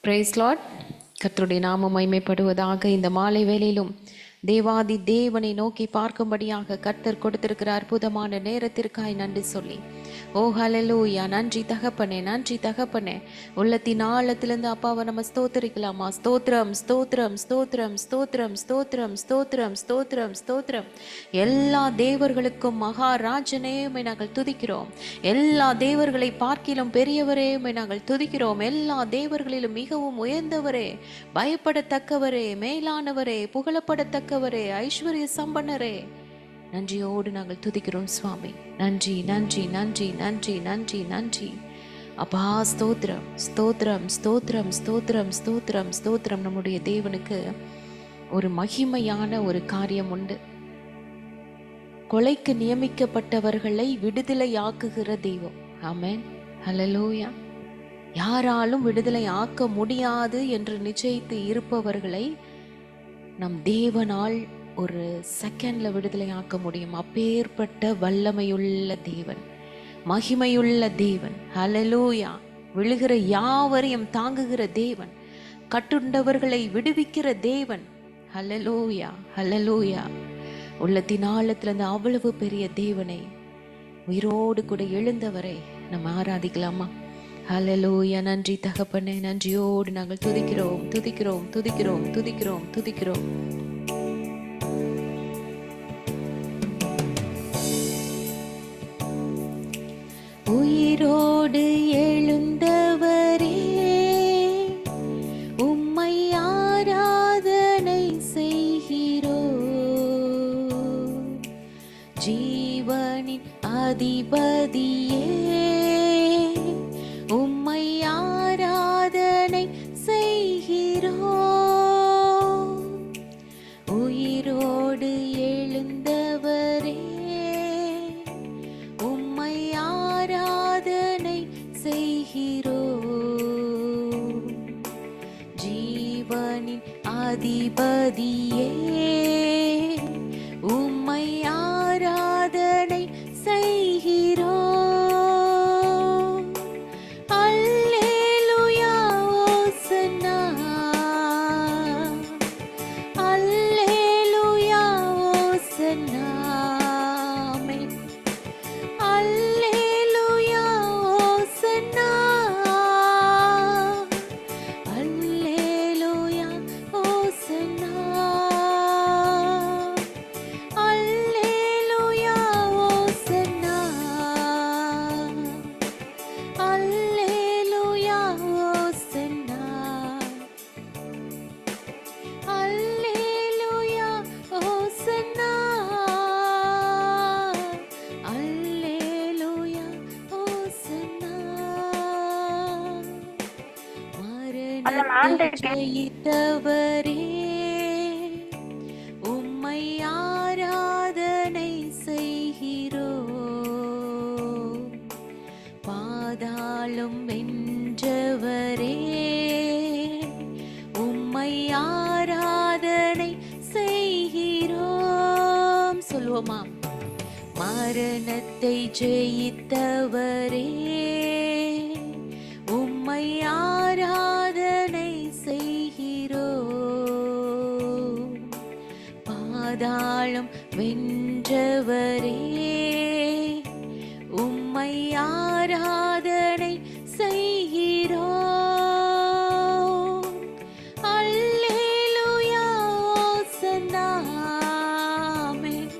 Price Lord. கர்த்தருடைய நாமம் மகிமைப்படுவதாக. இந்த மாலை வேளையிலும் தேவாதி தேவனை நோக்கி பார்க்கும்படியாக கர்த்தர் கொடுத்திருக்கிற அற்புதமான நேரத்திற்காய் நன்றி சொல்லி, ஓ ஹல்லேலூயா, நன்றி தகப்பனே, நன்றி தகப்பனே. உள்ளத்தின் ஆழத்திலிருந்து அப்பாவை நம்ம ஸ்தோத்தரிக்கலாமா? ஸ்தோத்திரம், ஸ்தோத்திரம், ஸ்தோத்திரம், ஸ்தோத்திரம், ஸ்தோத்திரம், ஸ்தோத்திரம், ஸ்தோத்திரம், ஸ்தோத்திரம். எல்லா தேவர்களுக்கும் மகாராஜனே உம்மை நாங்கள் துதிக்கிறோம். எல்லா தேவர்களை பார்க்கிலும் பெரியவரே உம்மை நாங்கள் துதிக்கிறோம். எல்லா தேவர்களிலும் மிகவும் உயர்ந்தவரே, பயப்படத்தக்கவரே, மேலானவரே, புகழப்படத்தக்கவரே, ஐஸ்வர்ய சம்பன்னரே, நன்றியோடு நாங்கள் துதிக்கிறோம் சுவாமி. நன்றி, நன்றி, நன்றி, நன்றி, நன்றி, நன்றி அப்பா. ஸ்தோத்திரம், ஸ்தோத்திரம், ஸ்தோத்திரம், ஸ்தோத்திரம், ஸ்தோத்திரம், ஸ்தோத்திரம். நம்முடைய தேவனுக்கு ஒரு மகிமையான ஒரு காரியம் உண்டு. கொலைக்கு நியமிக்கப்பட்டவர்களை விடுதலையாக்குகிற தெய்வம். ஆமென், ஹல்லேலூயா. யாராலும் விடுதலை ஆக்க முடியாது என்று நிச்சயித்து இருப்பவர்களை நம் தேவனால் ஒரு செகண்ட்ல விடுதலை ஆக்க முடியும். அப்பேற்பட்ட வல்லமையுள்ள தேவன், மகிமையுள்ள தேவன். ஹல்லேலூயா. விழுகிற யாவரையும் தாங்குகிற தேவன், கட்டுண்டவர்களை விடுவிக்கிற தேவன். ஹல்லேலூயா, ஹல்லேலூயா. உள்ளத்தின் ஆழத்திலிருந்து அவ்வளவு பெரிய தேவனை, உயிரோடு கூட எழுந்தவரை நம்ம ஆராதிக்கலாமா? ஹல்லேலூயா. நன்றி தகப்பனே, நன்றியோடு நாங்கள் துதிக்கிறோம், துதிக்கிறோம், துதிக்கிறோம், துதிக்கிறோம், துதிக்கிறோம். உயிரோடு எழுந்தவரே, உம்மை ஆராதனை செய்கிறோம். ஜீவனின் அதிபதியே, உம்மை ஆராதனை செய்கிறோம். உயிரோடு எழுந்தவரே, உம்மை ஆராதனை செய்கிறோம். ஜீவனின் அதிபதியே, உம்மை ஆராதனை செய்கிறோம். அல்லேலூயா, ஓசன்னா, அல்லேலூயா, ஓசன்னா. ஆமென். அல்லேலூயா, ஓசன்னா, அல்லேலூயா, ஓசன்னா, அல்லேலூயா, ஓசன்னா, அல்லேலூயா, ஓசன்னா, அல்லேலூயா, ஓசன்னா, அல்லேலூயா, ஓசன்னா. மரணத்தை ஜெயித்தவரே, உம்மை ஆராதனை செய்கிறோம். பாதாளம் வென்றவரே, உம்மை ஆராதனை செய்கிறோம். சொல்லுவோமா? மரணத்தை ஜெயித்தவரே, உம்மை ஆராதனை செய்கிறோம். பாதாளம் வென்றவரே, உம்மை ஆராதனை செய்கிறோம். அல்லேலூயா, ஓசன்னா. ஆமென்.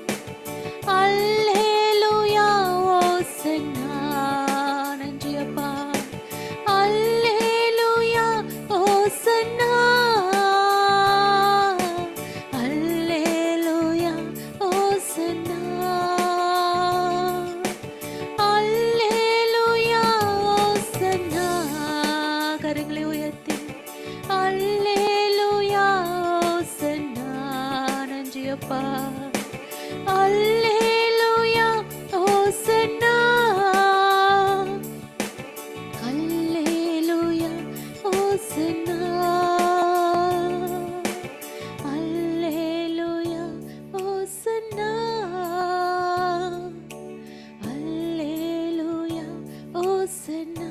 அல்லேலூயா, ஓசன்னா. நன்றி அப்பா. அல்லேலூயா, ஓசன்னா, அல்லேலூயா, ஓசன்னா, அல்லேலூயா, ஓசன்னா. கரங்களை உயர்த்தி அல்லேலூயா, ஓசன்னா. நன்றி அப்பா. அல்லேலூயா, ஓசன்னா, அல்லேலூயா, ஓசன்னா, அல்லேலூயா, ஓசன்னா, அல்லேலூயா, ஓசன்னா.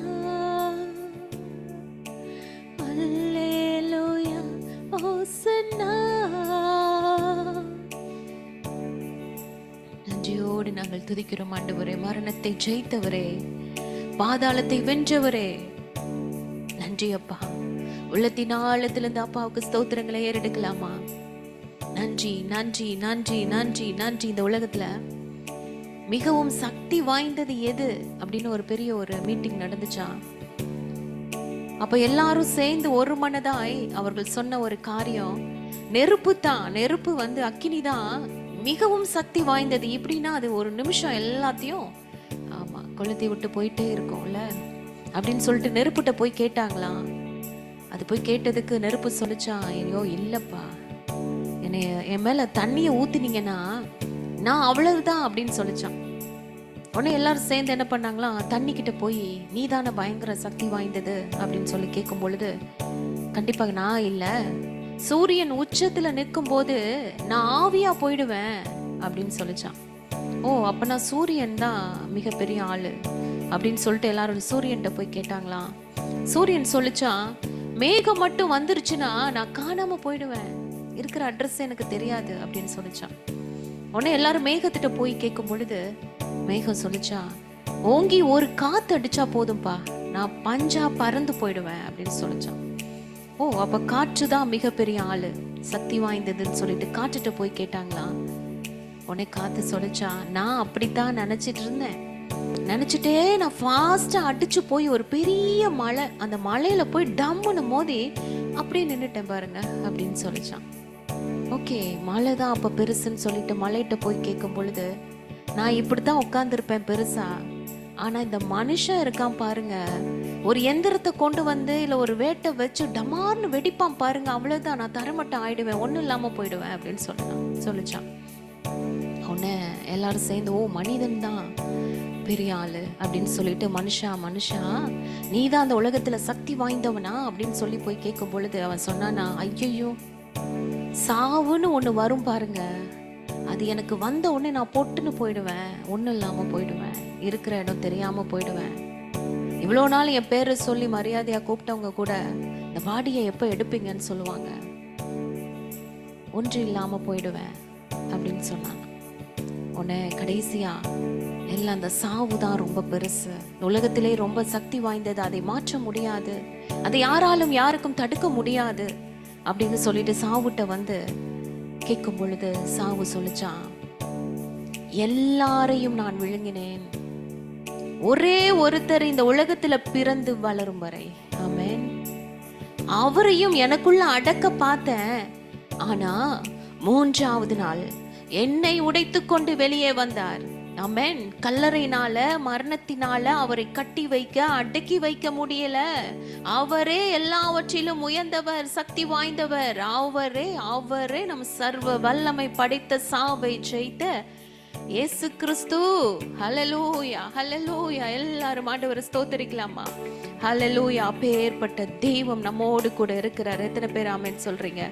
நாங்கள் துதிக்கிறோம் ஆண்டவரே. மரணத்தை ஜெயித்தவரே, பாதாளத்தை வென்றவரே, நன்றி அப்பா. உள்ளத்தின் ஆழத்திலிருந்து அப்பாவுக்கு ஸ்தோத்திரங்களை ஏறெடுக்கலாமா? நன்றி நன்றி நன்றி நன்றி நன்றி. இந்த உலகத்துல மிகவும் சக்தி வாய்ந்தது எது அப்படின்னு ஒரு பெரிய ஒரு மீட்டிங் நடந்துச்சா? அப்ப எல்லாரும் சேர்ந்து ஒரு மனதாய் அவர்கள் சொன்ன ஒரு காரியம், நெருப்பு தான், நெருப்பு அக்கினி தான் மிகவும் சக்தி வாய்ந்தது. இப்படின்னா அது ஒரு நிமிஷம் எல்லாத்தையும் ஆமா கொளுத்தி விட்டு போயிட்டே இருக்கும்ல அப்படின்னு சொல்லிட்டு நெருப்புட்ட போய் கேட்டாங்களாம். அது போய் கேட்டதுக்கு நெருப்பு சொல்லிச்சான், ஐயோ இல்லப்பா, என்னை என் மேல தண்ணியை ஊத்துனீங்கன்னா நான் அவ்வளவுதான் அப்படின்னு சொல்லிச்சான். உடனே எல்லாரும் சேர்ந்து என்ன பண்ணாங்களாம், தண்ணி கிட்ட போய் நீ தானே பயங்கர சக்தி வாய்ந்தது அப்படின்னு சொல்லி கேட்கும் பொழுது, கண்டிப்பாக நான் இல்ல, சூரியன் உச்சத்துல நிற்கும் போது நான் ஆவியா போயிடுவேன் அப்படின்னு சொல்லிச்சான். ஓ அப்ப நான் சூரியன் தான் மிகப்பெரிய ஆளு அப்படின்னு சொல்லிட்டு எல்லாரும் சூரியன்கிட்ட போய் கேட்டாங்களாம். சூரியன் சொல்லிச்சான், மேகம் மட்டும் வந்துருச்சுன்னா நான் காணாம போயிடுவேன், இருக்கிற அட்ரஸ் எனக்கு தெரியாது அப்படின்னு சொல்லிச்சான். உடனே எல்லாரும் மேகத்திட்ட போய் கேட்கும் பொழுது மேகம் சொல்லிச்சா, ஓங்கி ஒரு காத்து அடிச்சா போதும்பா, நான் பஞ்சா பறந்து போயிடுவேன் அப்படின்னு சொல்லிச்சான். ஓ அப்ப காற்று தான் மிகப்பெரிய ஆளு, சக்தி வாய்ந்ததுன்னு சொல்லிட்டு காற்றுட்ட போய் கேட்டாங்களாம். உடனே காத்து சொல்லிச்சா, நான் அப்படித்தான் நினைச்சிட்டு இருந்தேன், நினைச்சிட்டே நான் ஃபாஸ்டா அடிச்சு போய் ஒரு பெரிய மலை, அந்த மலையில போய் டம்முன்னு மோதி அப்படியே நின்னுட்டேன் பாருங்க அப்படின்னு சொல்லிச்சான். ஓகே மலை தான் அப்ப பெருசுன்னு சொல்லிட்டு மலைகிட்ட போய் கேட்கும் பொழுது, நான் இப்படித்தான் உட்கார்ந்துருப்பேன் பெருசா, ஆனா இந்த மனுஷன் இருக்கான் பாருங்க, ஒரு எந்திரத்தை கொண்டு வந்து இல்ல ஒரு வேட்டை வச்சு டமார்னு வெடிப்பான் பாருங்க, அவ்வளவுதான், நான் தரமட்டம் ஆயிடுவேன், ஒன்னும் இல்லாம போயிடுவேன் அப்படின்னு சொல்லிச்சான். உடனே எல்லாரும் சேர்ந்து, ஓ மனிதன் தான் பெரிய ஆளு அப்படின்னு சொல்லிட்டு, மனுஷா மனுஷா நீ தான் அந்த உலகத்துல சக்தி வாய்ந்தவனா அப்படின்னு சொல்லி போய் கேட்கும் பொழுது அவன் சொன்னானா, ஐயோ சாவுன்னு ஒண்ணு வரும் பாருங்க, அது எனக்கு வந்த உடனே நான் பொட்டுன்னு போயிடுவேன், ஒன்றும் இல்லாம போயிடுவேன், இருக்கிற இடம் தெரியாம போயிடுவேன், இவ்வளோ நாள் என் பேரை சொல்லி மரியாதையா கூப்பிட்டவங்க கூட இந்த பாடியை எப்போ எடுப்பீங்கன்னு சொல்லுவாங்க, ஒன்று இல்லாம போயிடுவேன் அப்படின்னு சொன்னாங்க. உடனே கடைசியா எல்லாம் அந்த சாவு தான் ரொம்ப பெருசு, உலகத்திலே ரொம்ப சக்தி வாய்ந்தது, அதை மாற்ற முடியாது, அதை யாராலும் யாருக்கும் தடுக்க முடியாது அப்படின்னு சொல்லிட்டு சாவுட்ட கேட்கும் பொழுது சாவு சொல்லிச்சான், எல்லாரையும் நான் விழுங்கினேன், ஒரே ஒருத்தர் இந்த உலகத்துல பிறந்து வளரும் வரை, ஆமென், அவரையும் எனக்குள்ள அடக்க பார்த்தேன், ஆனா மூன்றாவது நாள் என்னை உடைத்து கொண்டு வெளியே வந்தார், ஆமென். கல்லறையினால மரணத்தினால அவரை கட்டி வைக்க அடக்கி வைக்க முடியல, அவரே எல்லாவற்றிலும் உயர்ந்தவர், சக்தி வாய்ந்தவர், அவரே நம் சர்வ வல்லமை படைத்த சாவை ஜெயித்த இயேசு கிறிஸ்து. ஹல்லேலூயா ஹல்லேலூயா. எல்லாரும் ஆண்டவரை ஸ்தோத்திரிக்கலாமா? ஹல்லேலூயா. அப்பேற்பட்ட தெய்வம் நம்மோடு கூட இருக்கிறார். எத்தனை பேர் ஆமென் சொல்றீங்க?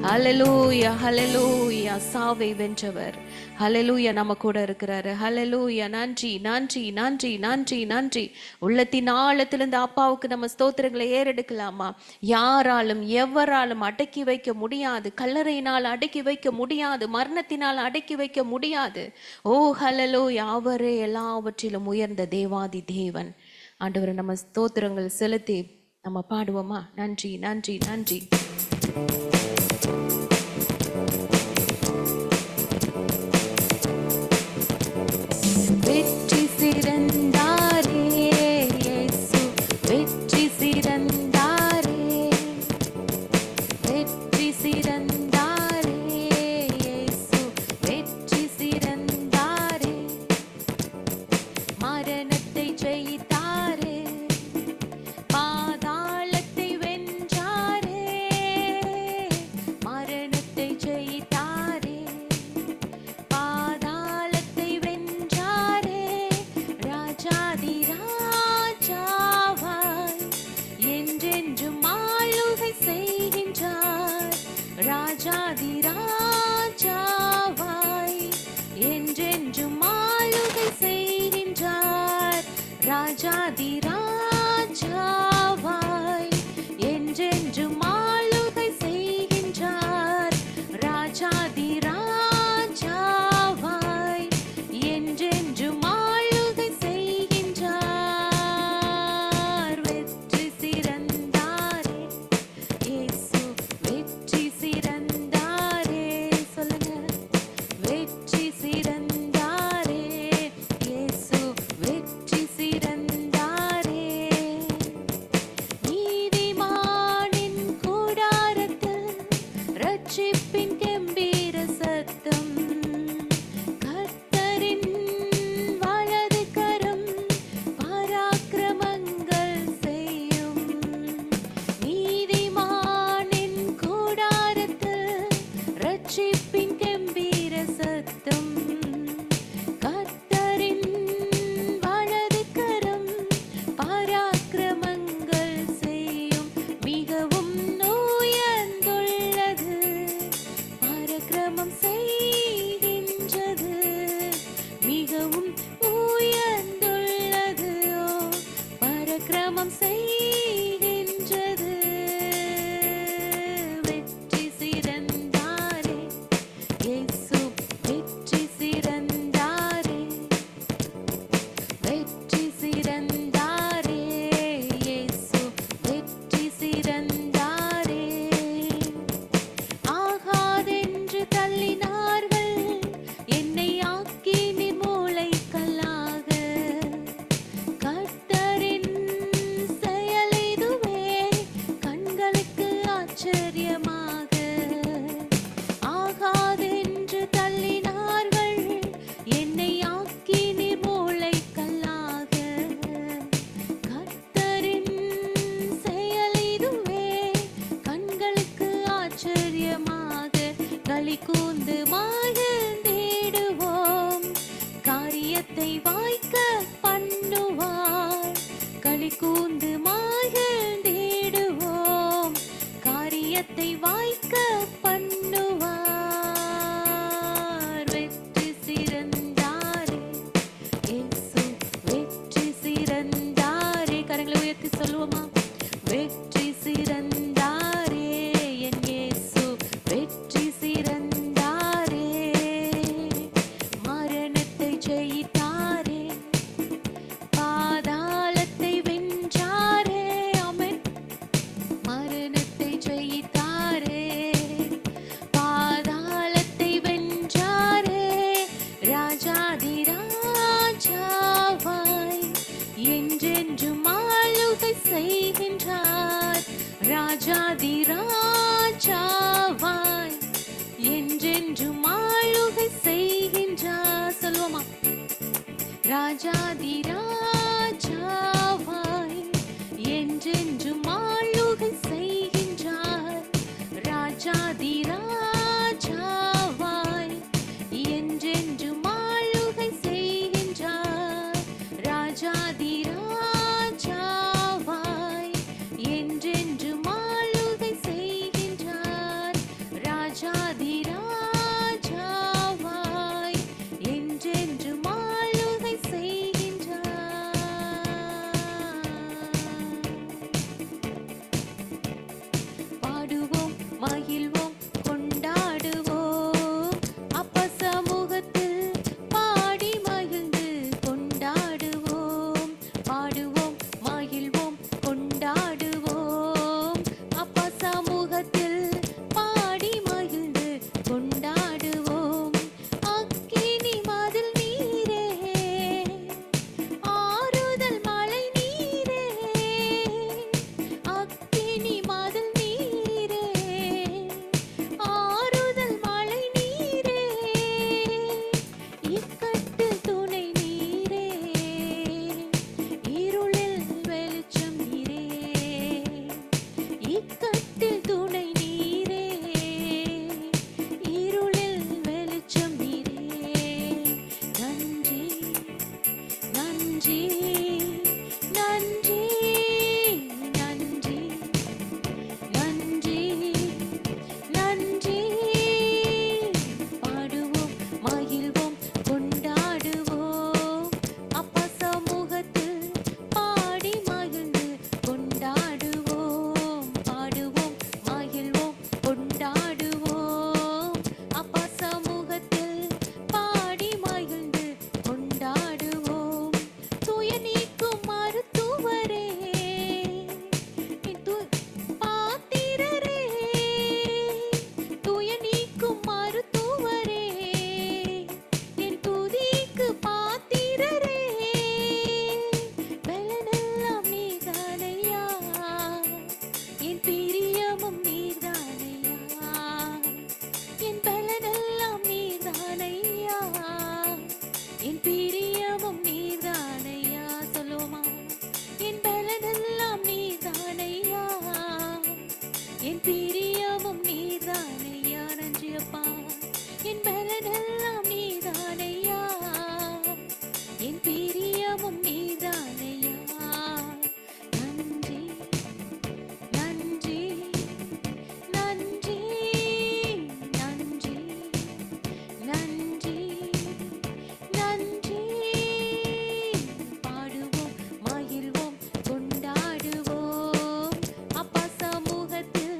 ஹல்லேலூயா ஹல்லேலூயா. சாவை வென்றவர், ஹல்லேலூயா, நம்ம கூட இருக்கிறாரு. ஹல்லேலூயா. நன்றி நன்றி நன்றி நன்றி நன்றி. உள்ளத்தின் ஆழத்திலிருந்து அப்பாவுக்கு நம்ம ஸ்தோத்திரங்களை ஏறெடுக்கலாமா? யாராலும் எவராலும் அடக்கி வைக்க முடியாது, கல்லறையினால் அடக்கி வைக்க முடியாது, மரணத்தினால் அடக்கி வைக்க முடியாது. ஓ ஹல்லேலூயா. அவரே எல்லாவற்றிலும் உயர்ந்த தேவாதி தேவன். ஆண்டவரை நம்ம ஸ்தோத்திரங்கள் செலுத்தி நம்ம பாடுவோமா? நன்றி நன்றி நன்றி. வெற்றி சிறந்தாரே இயேசு, வெற்றி சிறந்தாரே, வெற்றி சிறந்தாரே இயேசு, வெற்றி சிறந்தாரே, மரணத்தை ஜெயித்தாரே, பாதாளத்தை வென்றாரே, மரண களி கூந்து மகிழ்ந்திடுவோம், காரியத்தை வாய்க்க பண்ணுவார். களி கூந்து மகிழ்ந்திடுவோம், காரியத்தை வாய்க்க பண்ணுவார். வெற்றி சிறந்தாரே இயேசு, வெற்றி சிறந்தாரே. கரங்களை உயர்த்தி சொல்லுவோமா? வெற்றி சிறந்தாரே என் இயேசு, வெற்றி சிறந்தாரே. மரணத்தை ஜெயித்தாரே, பாதாளத்தை வென்றாரே. ஆமென். மரணத்தை ஜெயித்தாரே, பாதாளத்தை வென்றாரே. ராஜாதி ராஜாவாய் என்றென்றும் ஆளுகை செய்கின்றார். ராஜாதி ராஜாவாய் என்றென்றும் ஆளுகை செய்கின்றார். சொல்லுவோமா? ராஜாதி ராஜாவாய் என்றென்றும் ஆளுகை செய்கின்றார். ராஜாதி ராஜாவாய் என்றென்றும் ஆளுகை செய்கின்றார். ராஜாதி ராஜாவாய் என்றென்றும் ஆளுகை செய்கின்றார். ராஜாதி ராஜாவாய் என்றென்றும் ஆளுகை செய்கின்றார். பாடுவோம், மகிழ்வோம், கொண்டாடுவோம், அப்ப சமூகத்தில் பாடி மகிழ்ந்து கொண்டாடுவோம். பாடுவோம், மகிழ்வோம், கொண்டாடுவோம், அப்ப சமூகத்தில் பாடி மகிழ்ந்து கொண்டாடுவோம். அக்கினி மதில் நீரே, ஆறுதல் மழை நீரே. அக்கினி மதில் நீரே, ஆறுதல் மழை நீரே. இக்கட்டில் துணை நீரே, இருளில் வெளிச்சம் நீரே. இக்கட்டில் துணை நீரே, இருளில் வெளிச்சம் நீரே. நன்றி, நன்றி, நன்றி, நன்றி, நன்றி, நன்றி. பாடுவோம், மகிழ்வோம், கொண்டாடுவோம், அப்ப சமூகத்தில் பாடி மகிழ்ந்து கொண்டாடுவோம். பாடுவோம், மகிழ்வோம், கொண்டாடுவோம், அப்ப சமூகத்தில் பாடி மகிழ்ந்து கொண்டாடுவோம். துய நீக்கும் மருத்துவரே, பாத்திரரே, துய நீக்கும் மருத்துவரே, என் துதிக்கு பாத்திரரே. பலனெல்லாம் நீதானையா, என் பிரியமும் நீதானையா. என் பலனெல்லாம் நீதானையா, என் பிரியமும் நீதானையா. சொல்லுவோமா? என் பலனெல்லாம் நீதானையா, என் பிரியமும் நீதானையா. நன்றி அப்பா. என் பலனெல்லாம் நீதானையா, என் பிரியமும் நீதானையா. நன்றி, நன்றி, நன்றி, நன்றி, நன்றி, நன்றி. பாடுவோம், மகிழ்வோம், கொண்டாடுவோம், அப்ப சமூகத்தில்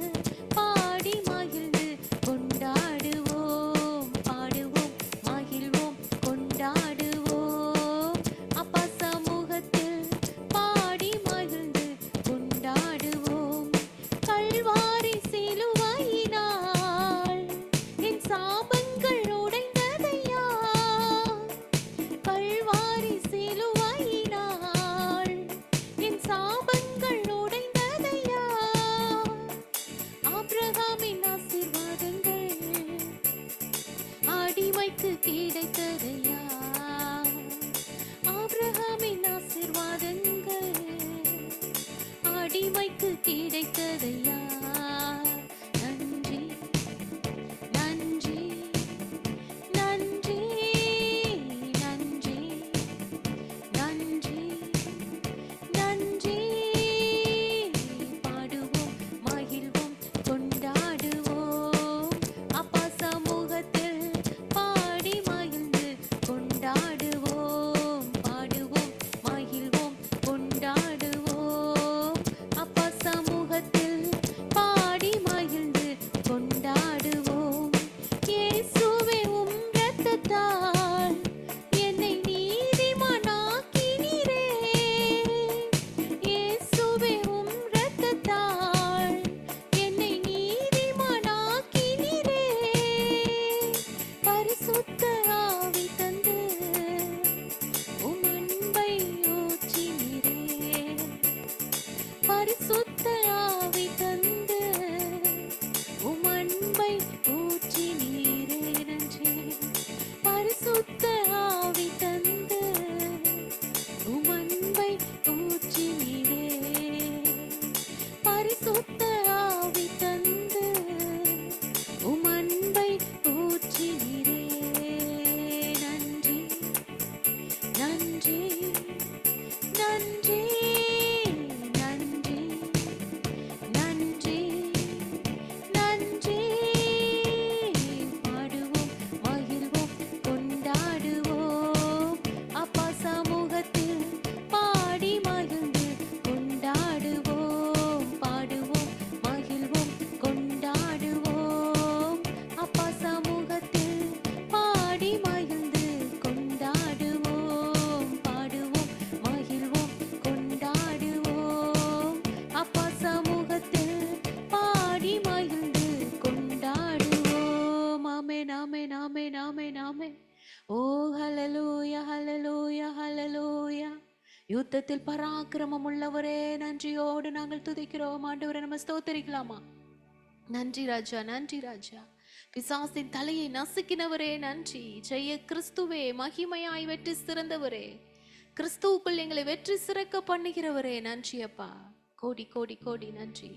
பாடி மகிழ்ந்து கொண்டாடுவோம். பாடுவோம், மகிழ்வோம், கொண்டாடுவோம், அப்ப சமூகத்தில் பாடி மகிழ்ந்து கொண்டாடுவோம். கல்வாரி சிலுவையினால் என் சாபங்கள் உடைந்ததையா. கல்வாரி சிலுவையினால் என் சாபங்கள் உடைந்ததையா. ஆபிரகாமின் ஆசீர்வாதங்கள் அடிமைக்கு கிடைத்ததையா. ஆபிரகாமின் ஆசீர்வாதங்கள் அடிமைக்கு கிடைத்ததையா. நன்றி, நன்றி, பரிசுத்த ஆவி தந்து உம் அன்பை ஊற்றினீரே. நன்றி நன்றி நன்றி நன்றி நன்றி நன்றி. பாடுவோம் மகிழ்வோம் கொண்டாடுவோம் அப்பா சமூகத்தில் பாடி மகிழ்ந்து கொண்டாடுவோம். பாடுவோம் மகிழ்வோம் கொண்டாடுவோம் அப்பா சமூகத்தில் பாடி மகிழ்ந்து கொண்டாடுவோம். பாடுவோம் மகிழ்வோம் கொண்டாடுவோம் அப்பா சமூகத்தில் பாடி மகிழ்ந்து கொண்டாடுவோம். ஆமென் ஆமென் ஆமென் ஆமென் ஆமென். ஓ ஹல்லேலூயா ஹல்லேலூயா ஹல்லேலூயா. யுத்தத்தில் பராக்கிரமம் உள்ளவரே, நன்றியோடு நாங்கள் துதிக்கிறோம். ஆண்டவரை நம்ம ஸ்தோத்தரிக்கலாமா? நன்றி ராஜா, நன்றி ராஜா. பிசாசின் தலையை நசுக்கினவரே நன்றி. ஜெய கிறிஸ்துவே, மகிமையாய் வெற்றி சிறந்தவரே, கிறிஸ்துவுக்குள் எங்களை வெற்றி சிறக்க பண்ணுகிறவரே நன்றி அப்பா. கோடி கோடி கோடி நன்றி.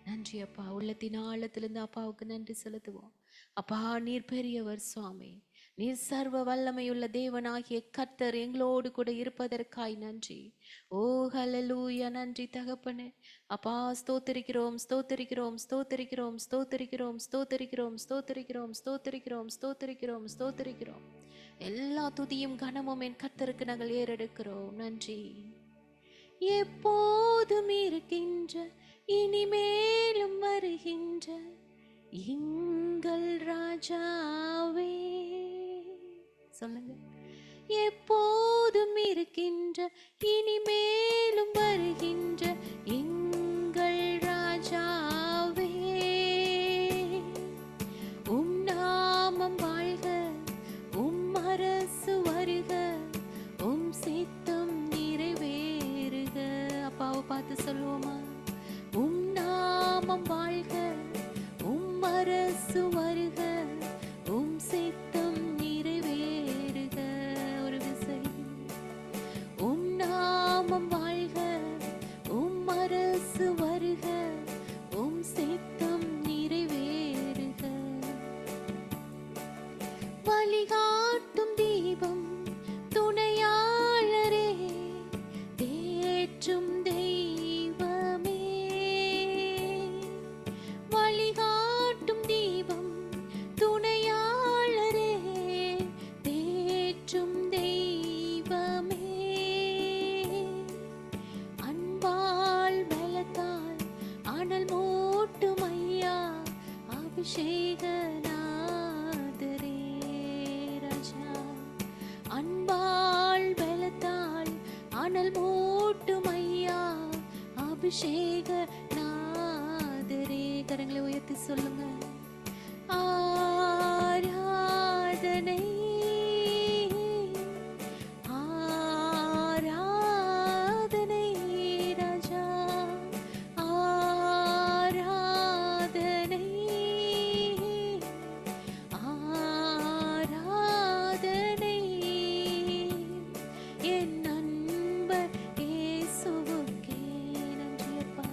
நன்றி அப்பா. உள்ளத்தின் ஆழத்திலிருந்து அப்பாவுக்கு நன்றி செலுத்துவோம். அப்பா, நீர் பெரியவர் சுவாமி. நீர் சர்வ வல்லமையுள்ள தேவனாகிய கர்த்தர் எங்களோடு கூட இருப்பதற்காய் நன்றி. ஓ ஹல்லேலூயா. நன்றி தகப்பனே. அப்பா, ஸ்தோத்திரிக்கிறோம் ஸ்தோத்திரிக்கிறோம் ஸ்தோத்திரிக்கிறோம் ஸ்தோத்திரிக்கிறோம் ஸ்தோத்திரிக்கிறோம் ஸ்தோத்திரிக்கிறோம் ஸ்தோத்திரிக்கிறோம் ஸ்தோத்திரிக்கிறோம் ஸ்தோத்திரிக்கிறோம். எல்லா துதியும் கனமும் என் கர்த்தருக்கு நாங்கள் ஏறெடுக்கிறோம். நன்றி. எப்போதும் இருக்கின்ற இனிமேலும் வருகின்ற எங்கள் ராஜாவே. சொல்லுங்க. எப்போதும் இருக்கின்ற இனிமேலும் வருகின்ற எங்கள் ராஜாவே. உம் நாமம் வாழ்க, உம் அரசு வருக, உம் சித்தம் நிறைவேறுக. அப்பாவை பார்த்து சொல்லுவோமா? உம் நாமம் வாழ்க, உம் அரசு வருக, உம் சித்தம் நிறைவேறுக. ஒரு விசை. உம் நாமம் வாழ்க, உம் அரசு வருக, உம் சித்தம் நிறைவேறுக. வழிகாட்டும் தீபம் துணையாளரே, தேற்றும் தெய்வமே. வழிகாட்டும் தீபம் துணையாளரே, தேற்றும் தெய்வமே. அன்பால் பலத்தால் அனல் மூட்டும் ஐயா, அபிஷேகநாதரே ராஜா. அன்பால் பலத்தால் அனல் மூட்டும் ஐயா, அபிஷேகநாதரே. கரங்களை உயர்த்தி சொல்லுங்க. ஆராதனை ஆராதனை ராஜா, ஆராதனை ஆராதனை. என் நண்பர் இயேசுவுக்கே. நன்றி அப்பா.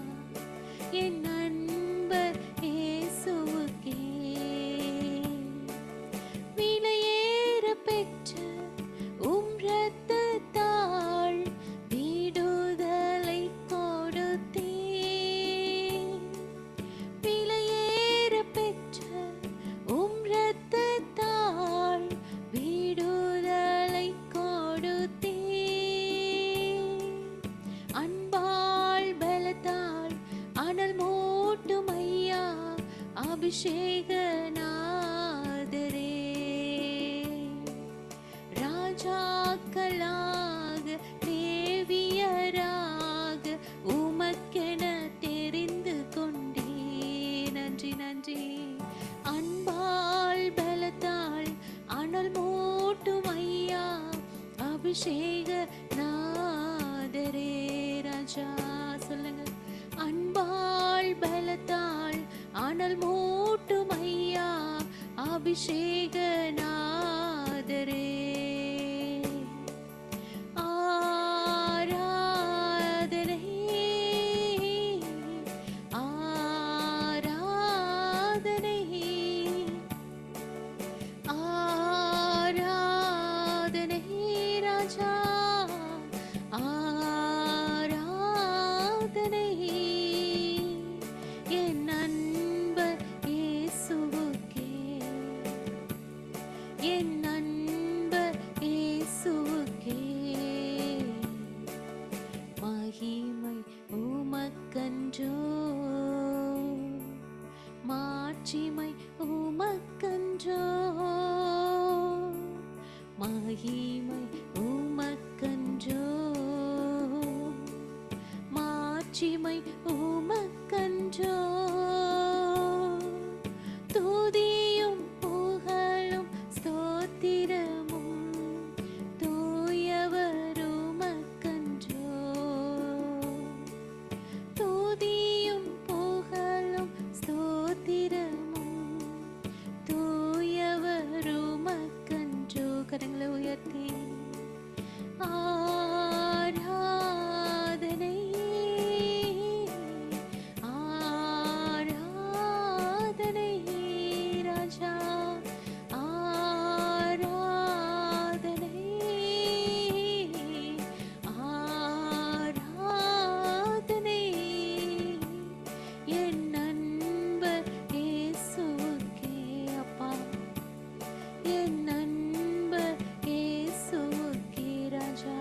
என் நண்பர் இயேசுவுக்கே. விலையேற பெற்ற உம் இரத்தத்தால் விடுதலை கொடுத்தீர். விலையேற பெற்ற உம் இரத்தத்தால் விடுதலை கொடுத்தீர். அன்பால் பலத்தால் அனல் மூட்டும் ஐயா, அபிஷேகநாதரே. ராஜாக்களாக தேவியராக உமக்கென தெரிந்து கொண்டே. நன்றி நன்றி. அன்பால் பலத்தால் அனல் மூட்டும் ஐயா, அபிஷேகநாதரே ராஜா. சொல்லுங்க. அன்பால் பலத்தால் அனல் மூட்டும் ஐயா, அபிஷேகநாதரே. ஆராதனை மாட்சிமை உமக்கன்றோ, மகிமை உமக்கன்றோ, மாட்சிமை உமக்கன்றோ, துதியும் புகழும் ஸ்தோத்திரமும் தூயவர் உமக்கன்றோ, துதியும் புகழும் ஸ்தோத்திரமும் தூயவர் உமக்கன்றோ. கரங்களை உயர்த்தி ஆராதனை ஆராதனை ராஜா, ஆராதனை ஆராதனை என் நண்பர் இயேசுவுக்கே. அப்பா என் நண்பர் இயேசுவுக்கே ராஜா,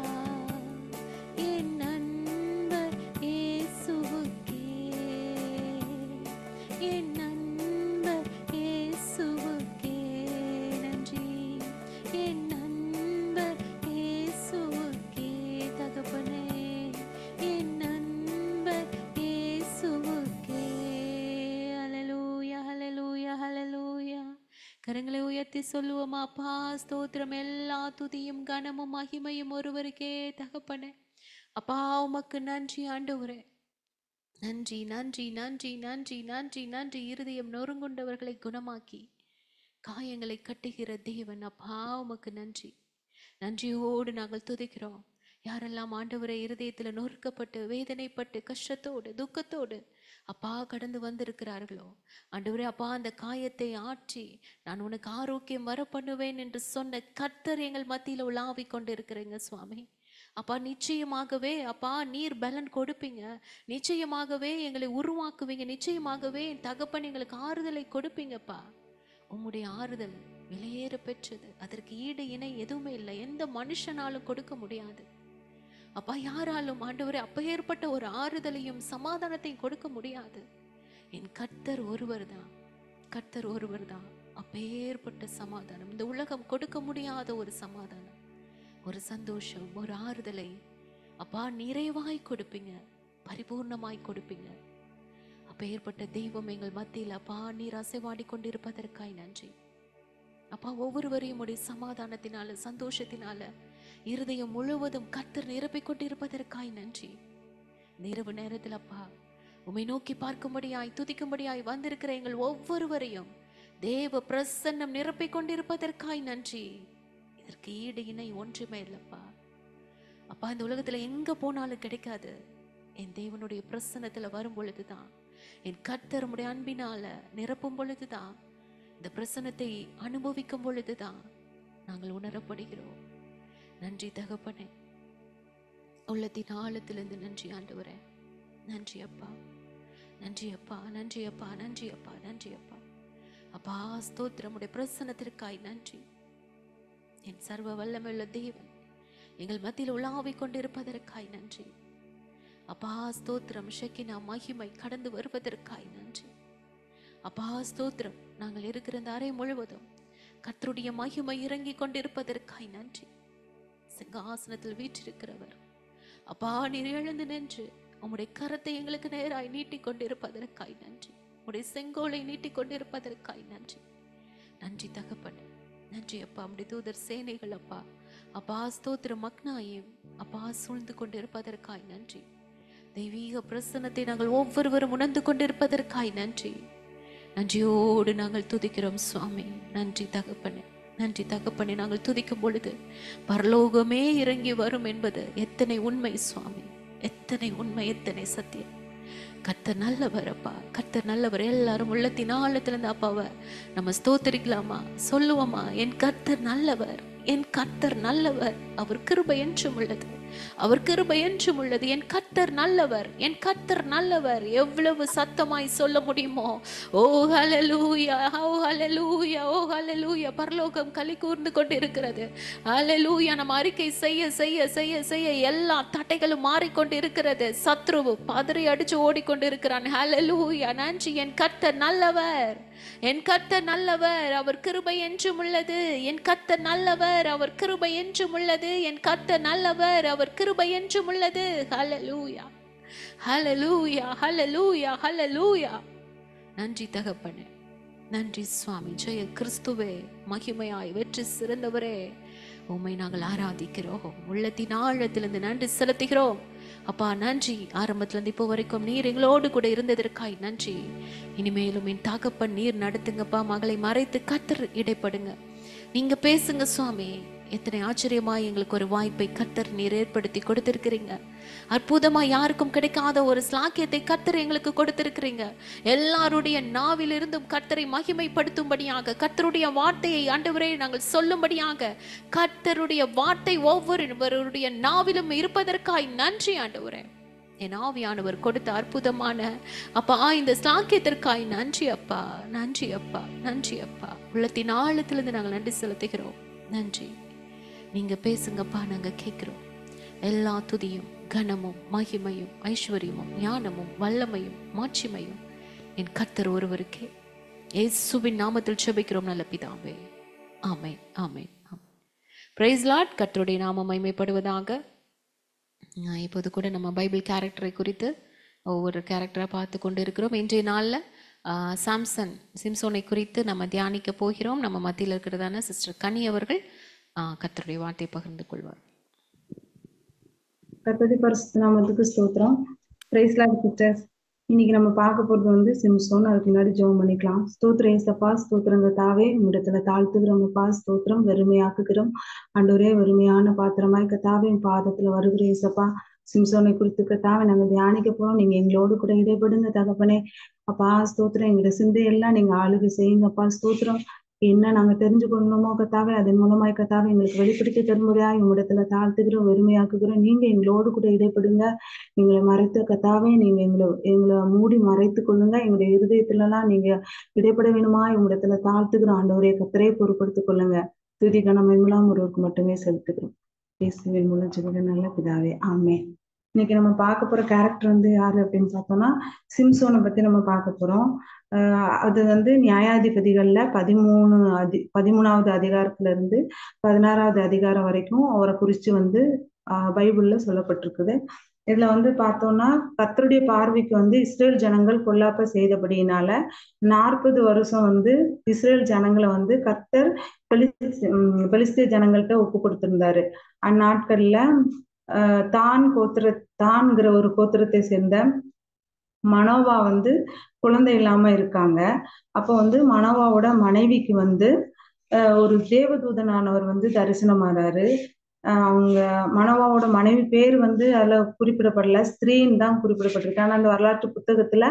என் நண்பர் இயேசுவுக்கே, என் நண்பர் இயேசுவுக்கே நன்றி, என் நண்பர் இயேசுவுக்கே தகப்பனே, என் நண்பர் இயேசுவுக்கே. ஹல்லேலூயா ஹல்லேலூயா ஹல்லேலூயா. கரங்களை உயர்த்தி சொல்லுவோமா? அப்பா ஸ்தோத்திரம், எல்லா துதியும் கனமும் மகிமையும் ஒருவருக்கே தகப்பனே. அப்பா உமக்கு நன்றி ஆண்டவரே, நன்றி நன்றி நன்றி நன்றி நன்றி நன்றி. இருதயம் நொறுங்குண்டவர்களை குணமாக்கி காயங்களை கட்டுகிற தேவன், அப்பா உமக்கு நன்றி. நன்றியோடு நாங்கள் துதிக்கிறோம். யாரெல்லாம் ஆண்டவரை இருதயத்தில் நொறுக்கப்பட்டு வேதனைப்பட்டு கஷ்டத்தோடு துக்கத்தோடு அப்பா கடந்து வந்திருக்கிறார்களோ ஆண்டவரே, அப்பா அந்த காயத்தை ஆற்றி நான் உனக்கு ஆரோக்கியம் வர பண்ணுவேன் என்று சொன்ன கர்த்தர் எங்கள் மத்தியில் உலாவி கொண்டு இருக்கிறீங்க சுவாமி. அப்பா நிச்சயமாகவே அப்பா நீர் பலன் கொடுப்பீங்க, நிச்சயமாகவே எங்களை உருவாக்குவீங்க, நிச்சயமாகவே என் தகப்பன் எங்களுக்கு ஆறுதலை கொடுப்பீங்கப்பா. உம்முடைய ஆறுதல் விலையேற பெற்றது, அதற்கு ஈடு இணை எதுவுமே இல்லை, எந்த மனுஷனாலும் கொடுக்க முடியாது அப்பா. யாராலும் ஆண்டவரே அப்பேற்பட்ட ஒரு ஆறுதலையும் சமாதானத்தையும் கொடுக்க முடியாது. என் கர்த்தர் ஒருவர் தான், கர்த்தர் ஒருவர் தான். அப்பேற்பட்ட சமாதானம் இந்த உலகம் கொடுக்க முடியாத ஒரு சமாதானம், ஒரு சந்தோஷம், ஒரு ஆறுதலை அப்பா நிறைவாய் கொடுப்பீங்க, பரிபூர்ணமாய் கொடுப்பீங்க. அப்பேற்பட்ட தெய்வம் எங்கள் மத்தியில் அப்பா நீர் அசைவாடி கொண்டிருப்பதற்காய் நன்றி அப்பா. ஒவ்வொருவரையும் உடைய சமாதானத்தினால சந்தோஷத்தினால இருதயம் முழுவதும் கர்த்தர் நிரப்பிக் கொண்டிருப்பதற்காய் நன்றி. இரவு நேரத்தில் அப்பா உம்மை நோக்கி பார்க்கும்படியாய் துதிக்கும்படியாய் வந்திருக்கிற எங்கள் ஒவ்வொருவரையும் தேவ பிரசன்னம் நிரப்பிக் கொண்டிருப்பதற்காய் நன்றி. இதற்கு ஈடு இணை ஒன்றுமே இல்லப்பா. அப்பா இந்த உலகத்துல எங்க போனாலும் கிடைக்காது, என் தேவனுடைய பிரசன்னத்துல வரும் பொழுதுதான், என் கர்த்தர் உம்முடைய அன்பினால நிரப்பும் பொழுதுதான், இந்த பிரசன்னத்தை அனுபவிக்கும் பொழுதுதான் நாங்கள் உணரப்படுகிறோம். நன்றி தகப்பனே, உள்ளத்தின் ஆழத்திலிருந்து நன்றி ஆண்டவரே. நன்றி அப்பா, நன்றி அப்பா, நன்றி அப்பா, நன்றி அப்பா, நன்றி அப்பா. அப்பா ஸ்தோத்திரம், உடைய பிரசன்னத்திற்காய் நன்றி. என் சர்வ வல்லமையுள்ள தேவன் எங்கள் மத்தியில் உலாவிக் கொண்டிருப்பதற்காய் நன்றி அப்பா. ஸ்தோத்திரம், ஷெக்கினா மகிமை கடந்து வருவதற்காய் நன்றி அப்பா. ஸ்தோத்திரம், நாங்கள் இருக்கிற இந்த அறை முழுவதும் கர்த்தருடைய மகிமை இறங்கி கொண்டிருப்பதற்காய் நன்றி. சிங்காசனத்தில் வீற்றிருக்கிறவர் அப்பா நீர் எழுந்து நின்று உம்முடைய கரத்தை எங்களுக்கு நேராய் நீட்டிக் கொண்டிருப்பதற்காய் நன்றி, உம்முடைய செங்கோலை நீட்டிக் கொண்டிருப்பதற்காய் நன்றி. நன்றி தகப்பனே, நன்றி அப்பா. உம்முடைய தூதர் சேனைகள் அப்பா அப்பா ஸ்தோத்திரம் மக்னாயும் அப்பா சூழ்ந்து கொண்டிருப்பதற்காய் நன்றி. தெய்வீக பிரசன்னத்தை நாங்கள் ஒவ்வொருவரும் உணர்ந்து கொண்டிருப்பதற்காய் நன்றி. நன்றியோடு நாங்கள் துதிக்கிறோம் சுவாமி. நன்றி தகப்பனே, நன்றி தகப்பனே. நாங்கள் துதிக்கும் பொழுது பரலோகமே இறங்கி வரும் என்பது எத்தனை உண்மை சுவாமி, எத்தனை உண்மை, எத்தனை சத்தியம். கர்த்தர் நல்லவர் அப்பா, கர்த்தர் நல்லவர். எல்லாரும் உள்ளத்தின் ஆழத்திலிருந்து அப்பாவை நம்ம ஸ்தோத்திரிக்கலாமா, சொல்லுவோமா? என் கர்த்தர் நல்லவர், என் கர்த்தர் நல்லவர், அவர் கிருபை என்றும் உள்ளது. அவர் கிருபை என்றும் உள்ளது. என் கர்த்தர் நல்லவர், என் கர்த்தர் நல்லவர். எவ்வளவு சத்தமாய் சொல்ல முடியுமோ? ஓ ஹல்லேலூயா, ஓ ஹல்லேலூயா, ஓ ஹல்லேலூயா. பரலோகம் களி கூர்ந்து கொண்டு இருக்கிறது. ஹல்லேலூயா. நம்ம அறிக்கை செய்ய செய்ய செய்ய செய்ய எல்லா தடைகளும் மாறிக்கொண்டு இருக்கிறது. சத்ருவு பதறி அடிச்சு ஓடிக்கொண்டு இருக்கிறான். ஹல்லேலூயா. நன்றி. என் கர்த்தர் நல்லவர், என் கர்த்தர் நல்லவர், அவர் கிருபை என்றும் உள்ளது. என் கர்த்தர் நல்லவர், அவர் கிருபை என்றும் உள்ளது. என் கர்த்தர் நல்லவர், அவர் கிருபை என்றும் உள்ளது. ஹல்லேலூயா, ஹல்லேலூயா, ஹல்லேலூயா, ஹல்லேலூயா. நன்றி தகப்பனே, நன்றி சுவாமி. ஜெய கிறிஸ்துவே, மகிமையாய் வெற்றி சிறந்தவரே, உம்மை நாங்கள் ஆராதிக்கிறோம். உள்ளத்தின் ஆழத்திலிருந்து நன்றி செலுத்துகிறோம். அப்பா நன்றி. ஆரம்பத்திலிருந்து இப்போ வரைக்கும் நீர் எங்களோடு கூட இருந்ததற்காய் நன்றி. இனிமேலும் என் தகப்பன் நீர் நடத்துங்கப்பா. மகளை மறைத்து கர்த்தர் இடைப்படுங்க. நீங்க பேசுங்க சுவாமி. எத்தனை ஆச்சரியமாய் எங்களுக்கு ஒரு வாய்ப்பை கர்த்தர் நீர் ஏற்படுத்தி கொடுத்திருக்கிறீங்க. அற்புதமா யாருக்கும் கிடைக்காத ஒரு ஸ்லாக்கியத்தை கர்த்தர் எங்களுக்கு கொடுத்திருக்கிறீங்க. எல்லாருடைய நாவிலிருந்தும் கர்த்தரை மகிமைப்படுத்தும்படியாக, கர்த்தருடைய வார்த்தையை ஆண்டவரே நாங்கள் சொல்லும்படியாக, கர்த்தருடைய வார்த்தை ஒவ்வொருவருடைய நாவிலும் இருப்பதற்காய் நன்றி ஆண்டவரே. என் ஆவியானவர் கொடுத்த அற்புதமான அப்பா இந்த ஸ்லாக்கியத்திற்காய் நன்றி அப்பா, நன்றி அப்பா, நன்றி அப்பா. உள்ளத்தின் ஆழத்திலிருந்து நாங்கள் நன்றி செலுத்துகிறோம். நன்றி. நீங்க பேசுங்கப்பா, நாங்க கேட்கிறோம். எல்லா துதியும் கனமும் மகிமையும் ஐஸ்வர்யமும் ஞானமும் வல்லமையும் மாட்சிமையும் என் கர்த்தர் ஒருவருக்கே. இயேசுவின் நாமத்தில் ஜெபிக்கிறோம் நல்ல பிதாவே. ஆமென், ஆமென், ஆமென். Praise Lord. கர்த்தருடைய நாமம் மகிமைப்படுவதாக. இப்போது கூட நம்ம பைபிள் கேரக்டரை குறித்து ஒவ்வொரு கேரக்டராக பார்த்து கொண்டு இருக்கிறோம். இன்றைய நாளில் சிம்சோனை குறித்து நம்ம தியானிக்க போகிறோம். நம்ம மத்தியில் இருக்கிறதான சிஸ்டர் கனி அவர்கள் கர்த்தருடைய வார்த்தையை பகிர்ந்து கொள்வார். கர்த்தருடைய பரிசுத்த நாமத்துக்கு ஸ்தோத்திரம். Praise Lord sisters. இன்னைக்கு நம்ம பார்க்க போறது வந்து சிம்சோன். அதுக்கு முன்னாடி ஜெபம் பண்ணிக்கலாம். ஸ்தோத்திரம் ஏசப்பா, ஸ்தோத்திரங்க தாவே, உம்மிடத்துல தாழ்த்துகிறோம்ப்பா. ஸ்தோத்திரம் வெறுமையாக்குகிறோம் ஆண்டவரே. வெறுமையான பாத்திரமாய் கத்தாவே பாதத்துல வருகிற ஏசப்பா. சிம்சோனை குறித்து கத்தாவே நாங்க தியானிக்க போறோம். நீங்க எங்களோடு கூட இடைப்படுங்க தகப்பனே. அப்பா ஸ்தோத்திரம். எங்களோட சிந்தையெல்லாம் நீங்க ஆளுகை செய்யுங்கப்பா. ஸ்தோத்திரம். என்ன நாங்க தெரிஞ்சுக்கொள்ளணுமோ கத்தாவே அதன் மூலமாய் கத்தாவே எங்களுக்கு வெளிப்படுத்தி தருமுறையா உங்களிடத்துல தாழ்த்துக்கிறோம், வெறுமையாக்குகிறோம். நீங்க எங்களோடு கூட இடைப்படுங்க. எங்களை மறைத்து கத்தாவே நீங்க எங்களை மூடி மறைத்து கொள்ளுங்க. எங்களுடைய இருதயத்துல எல்லாம் நீங்க இடைப்பட வேணுமா உங்களிடத்துல தாழ்த்துக்கிறோம். ஆண்டவரே கத்தரை பொறுப்படுத்திக் கொள்ளுங்க. துதி கனமெல்லாம் ஒருவருக்கு மட்டுமே செலுத்துக்கிறோம். இயேசுவின் மூலம் ஜெபிக்கிற நல்ல பிதாவே, ஆமென். இன்னைக்கு நம்ம பார்க்க போற கேரக்டர் வந்து யாரு அப்படின்னு பார்த்தோம்னா சிம்சோனை பத்தி நம்ம பார்க்க போறோம். அது வந்து நியாயாதிபதிகள்ல 13வது அதிகாரத்துல இருந்து 16வது அதிகாரம் வரைக்கும் அவரை குறிச்சு வந்து பைபிள்ல சொல்லப்பட்டிருக்குது. இதுல வந்து பார்த்தோம்னா கர்த்தருடைய பார்வைக்கு வந்து இஸ்ரேல் ஜனங்கள் பொல்லாப்ப செய்தபடியினால 40 வருஷம் வந்து இஸ்ரேல் ஜனங்களை வந்து கர்த்தர் பெலிஸ்திய ஜனங்கள்கிட்ட ஒப்பு கொடுத்திருந்தாரு. அந்நாட்கள்ல தான்ங்கிற ஒரு கோத்திரத்தை சேர்ந்த மனோவா வந்து குழந்தை இல்லாம இருக்காங்க. அப்போ வந்து மனோவாவோட மனைவிக்கு வந்து ஒரு தேவதூதனானவர் வந்து தரிசனமாறாரு. அவங்க மனோவாவோட மனைவி பேர் வந்து அதுல குறிப்பிடப்படல, ஸ்திரீன்னு தான் குறிப்பிடப்பட்டிருக்கு. ஆனா அந்த வரலாற்று புத்தகத்துல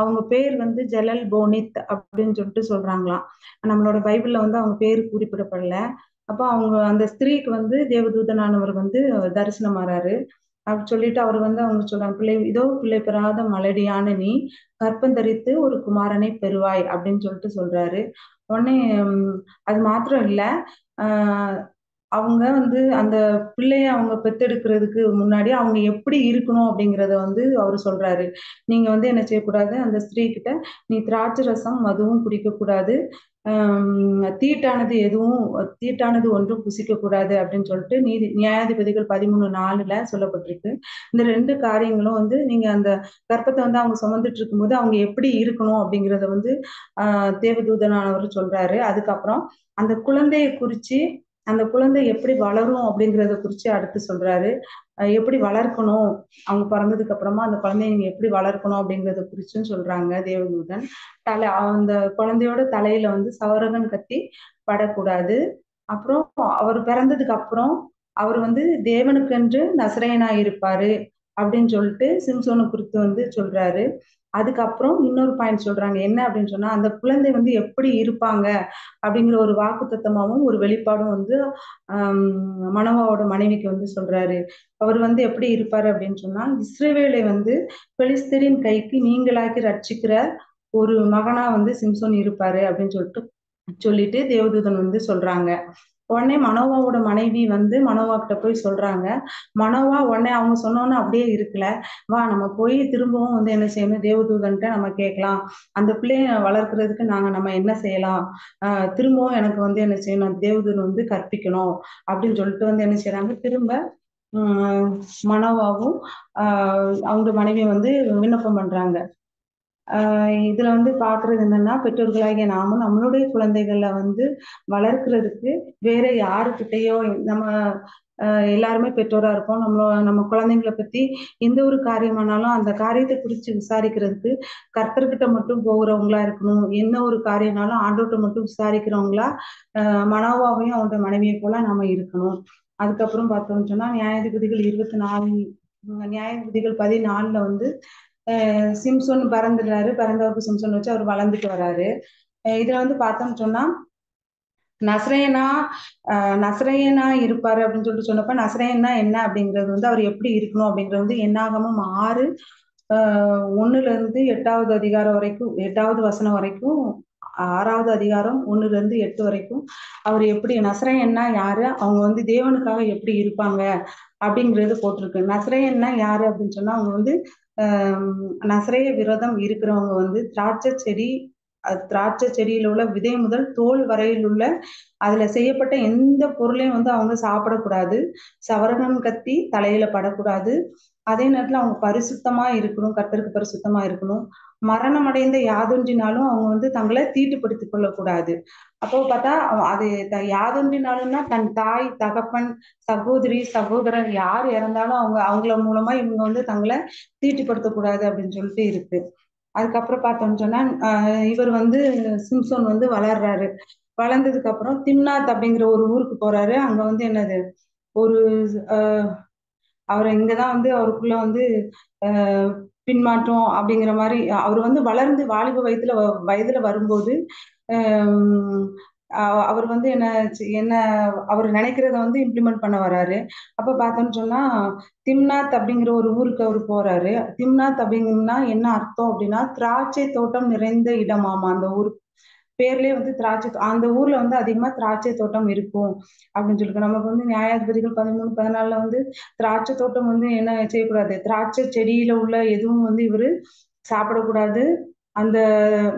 அவங்க பேர் வந்து ஜலல் போனித் அப்படின்னு சொல்லிட்டு சொல்றாங்களாம். நம்மளோட பைபிள்ல வந்து அவங்க பேர் குறிப்பிடப்படல. அப்போ அவங்க அந்த ஸ்திரீக்கு வந்து தேவதூதனானவர் வந்து தரிசனமாறாரு. அப்படி சொல்லிட்டு அவர் வந்து அவங்க சொல்றாங்க, பிள்ளை பெறாத மலடியான நீ கற்பந்தரித்து ஒரு குமாரனை பெறுவாய் அப்படின்னு சொல்லிட்டு சொல்றாரு. உடனே அது மாத்திரம் இல்ல, அவங்க வந்து அந்த பிள்ளைய அவங்க பெத்தெடுக்கிறதுக்கு முன்னாடி அவங்க எப்படி இருக்கணும் அப்படிங்கிறத வந்து அவர் சொல்றாரு. நீங்க வந்து என்ன செய்யக்கூடாது, அந்த ஸ்திரீ கிட்ட நீ திராட்சை ரசம் மதுவும் குடிக்க கூடாது, தீட்டானது ஒன்றும் புசிக்க கூடாது அப்படின்னு சொல்லிட்டு நியாயாதிபதிகள் 13:4 சொல்லப்பட்டிருக்கு. இந்த 2 காரியங்களும் வந்து நீங்க அந்த கர்ப்பத்தை வந்து அவங்க சுமந்துட்டு இருக்கும்போது அவங்க எப்படி இருக்கணும் அப்படிங்கிறத வந்து தேவதூதனானவர் சொல்றாரு. அதுக்கப்புறம் அந்த குழந்தைய குறிச்சு, அந்த குழந்தை எப்படி வளரும் அப்படிங்கிறத குறிச்சு அடுத்து சொல்றாரு. எப்படி வளர்க்கணும், அவங்க பிறந்ததுக்கு அப்புறமா அந்த குழந்தைய நீங்க எப்படி வளர்க்கணும் அப்படிங்கறத குறிச்சும் சொல்றாங்க தேவதூதன். அந்த குழந்தையோட தலையில வந்து சவரகன் கத்தி படக்கூடாது. அப்புறம் அவர் பிறந்ததுக்கு அப்புறம் அவர் வந்து தேவனுக்கென்று நசரேயனா இருப்பாரு அப்படின்னு சொல்லிட்டு சிம்சோனை குறித்து வந்து சொல்றாரு. அதுக்கப்புறம் இன்னொரு பாயிண்ட் சொல்றாங்க. என்ன அப்படின்னு சொன்னா, அந்த குழந்தை வந்து எப்படி இருப்பாங்க அப்படிங்கிற ஒரு வாக்குத்தத்தமாவும் ஒரு வெளிப்பாடும் வந்து ஆம், மனோவாவோட மனைவிக்கு வந்து சொல்றாரு. அவர் வந்து எப்படி இருப்பாரு அப்படின்னு சொன்னா, இஸ்ரவேலை வந்து பெலிஸ்தரின் கைக்கு நீங்களாக்கி ரட்சிக்கிற ஒரு மகனா வந்து சிம்சோன் இருப்பாரு அப்படின்னு சொல்லிட்டு தேவதூதன் வந்து சொல்றாங்க. உடனே மனோவாவோட மனைவி வந்து மனோவா கிட்ட போய் சொல்றாங்க. மனோவா உடனே அவங்க சொன்னோன்னு அப்படியே இருக்கல. வா நம்ம போய் திரும்பவும் வந்து என்ன செய்யணும், தேவதூதன்ட்ட நம்ம கேட்கலாம். அந்த பிள்ளைய வளர்க்கறதுக்கு நம்ம என்ன செய்யலாம்? திரும்பவும் எனக்கு வந்து என்ன செய்யணும், தேவதூதன் வந்து கற்பிக்கணும் அப்படின்னு சொல்லிட்டு வந்து என்ன செய்யறாங்க, திரும்ப உம் மனோவாவும் அவங்க மனைவி வந்து விண்ணப்பம் பண்றாங்க. இதுல வந்து பாக்குறது என்னன்னா, பெற்றோர்களாகிய நாமும் நம்மளுடைய குழந்தைகளை வந்து வளர்க்கறதுக்கு வேற யாருக்கிட்டயோ நம்ம எல்லாருமே பெற்றோரா இருப்போம். நம்ம குழந்தைங்களை பத்தி எந்த ஒரு காரியமானாலும் அந்த காரியத்தை குறித்து விசாரிக்கிறதுக்கு கர்த்தர்கிட்ட மட்டும் போகிறவங்களா இருக்கணும். என்ன ஒரு காரியம்னாலும் ஆண்டவர்கிட்ட மட்டும் விசாரிக்கிறவங்களா மனோவாவையும் அவங்களோட மனைவியை போல நாம இருக்கணும். அதுக்கப்புறம் பார்த்தோம்னு சொன்னா நியாயாதிபதிகள் 24, நியாயாதிபதிகள் 14 வந்து சிம்சோன் பிறந்துடுறாரு. பிறந்தவருக்கு சிம்சோன் வச்சு அவர் வளர்ந்துட்டு வராரு. இதுல வந்து பார்த்தோம்னு சொன்னா நசரேயனா நசரேயனா இருப்பாரு அப்படின்னு சொல்லிட்டு சொன்னப்ப, நசரேயன்னா என்ன அப்படிங்கிறது வந்து அவர் எப்படி இருக்கணும் அப்படிங்கிறது வந்து என்னாகமம் 6 1ல இருந்து 8வது அதிகாரம் வரைக்கும், 8வது வசனம் வரைக்கும், 6வது அதிகாரம் 1ல இருந்து 8 வரைக்கும் அவர் எப்படி நசரேயன்னா யாரு, அவங்க வந்து தேவனுக்காக எப்படி இருப்பாங்க அப்படிங்கிறது போட்டிருக்கு. நசரேயன்னா யாரு அப்படின்னு சொன்னா, அவங்க வந்து நசரேய விரதம் இருக்கிறவங்க வந்து திராட்சை செடியில உள்ள விதை முதல் தோல் வரையில் உள்ள அதுல செய்யப்பட்ட எந்த பொருளையும் வந்து அவங்க சாப்பிடக்கூடாது. சவரகன் கத்தி தலையில படக்கூடாது. அதே நேரத்துல அவங்க பரிசுத்தமா இருக்கணும், கர்த்தருக்கு பரிசுத்தமா இருக்கணும். மரணம் அடைந்த யாதொன்றினாலும் அவங்க வந்து தங்களை தீட்டுப்படுத்திக் கொள்ளக்கூடாது. அப்போ பார்த்தா அது யாதொன்றினாலும்னா தன் தாய், தகப்பன், சகோதரி, சகோதரர் யார் இறந்தாலும் அவங்கள மூலமா இவங்க வந்து தங்களை தீட்டுப்படுத்தக்கூடாது அப்படின்னு சொல்லிட்டு இருக்கு. அதுக்கப்புறம் பார்த்தோம்னு சொன்னா இவர் வந்து சிம்சோன் வந்து வளர்றாரு. வளர்ந்ததுக்கு அப்புறம் திம்னாத் அப்படிங்கிற ஒரு ஊருக்கு போறாரு. அங்க வந்து என்னது ஒரு அஹ் அவரை இங்கதான் வந்து அவருக்குள்ள வந்து அஹ் பின்மாற்றம் அப்படிங்கிற மாதிரி அவர் வந்து வளர்ந்து வாலிப வயதுல வரும்போது ஆஹ் அவர் வந்து என்ன அவர் நினைக்கிறத வந்து இம்ப்ளிமெண்ட் பண்ண வராரு. அப்ப பார்த்தோம்னு சொன்னா திம்னாத் அப்படிங்கிற ஒரு ஊருக்கு அவர் போறாரு. திம்னாத் அப்படிங்கன்னா என்ன அர்த்தம் அப்படின்னா திராட்சை தோட்டம் நிறைந்த இடமாமா அந்த ஊர் பேர்லயே வந்து அந்த ஊர்ல வந்து அதிகமா திராட்சை தோட்டம் இருக்கும் அப்படின்னு சொல்லிட்டு நமக்கு வந்து நியாயாதிபதிகள் 13, 14 வந்து திராட்சை தோட்டம் வந்து என்ன செய்யக்கூடாது, திராட்சை செடியில உள்ள எதுவும் வந்து இவரு சாப்பிடக்கூடாது. அந்த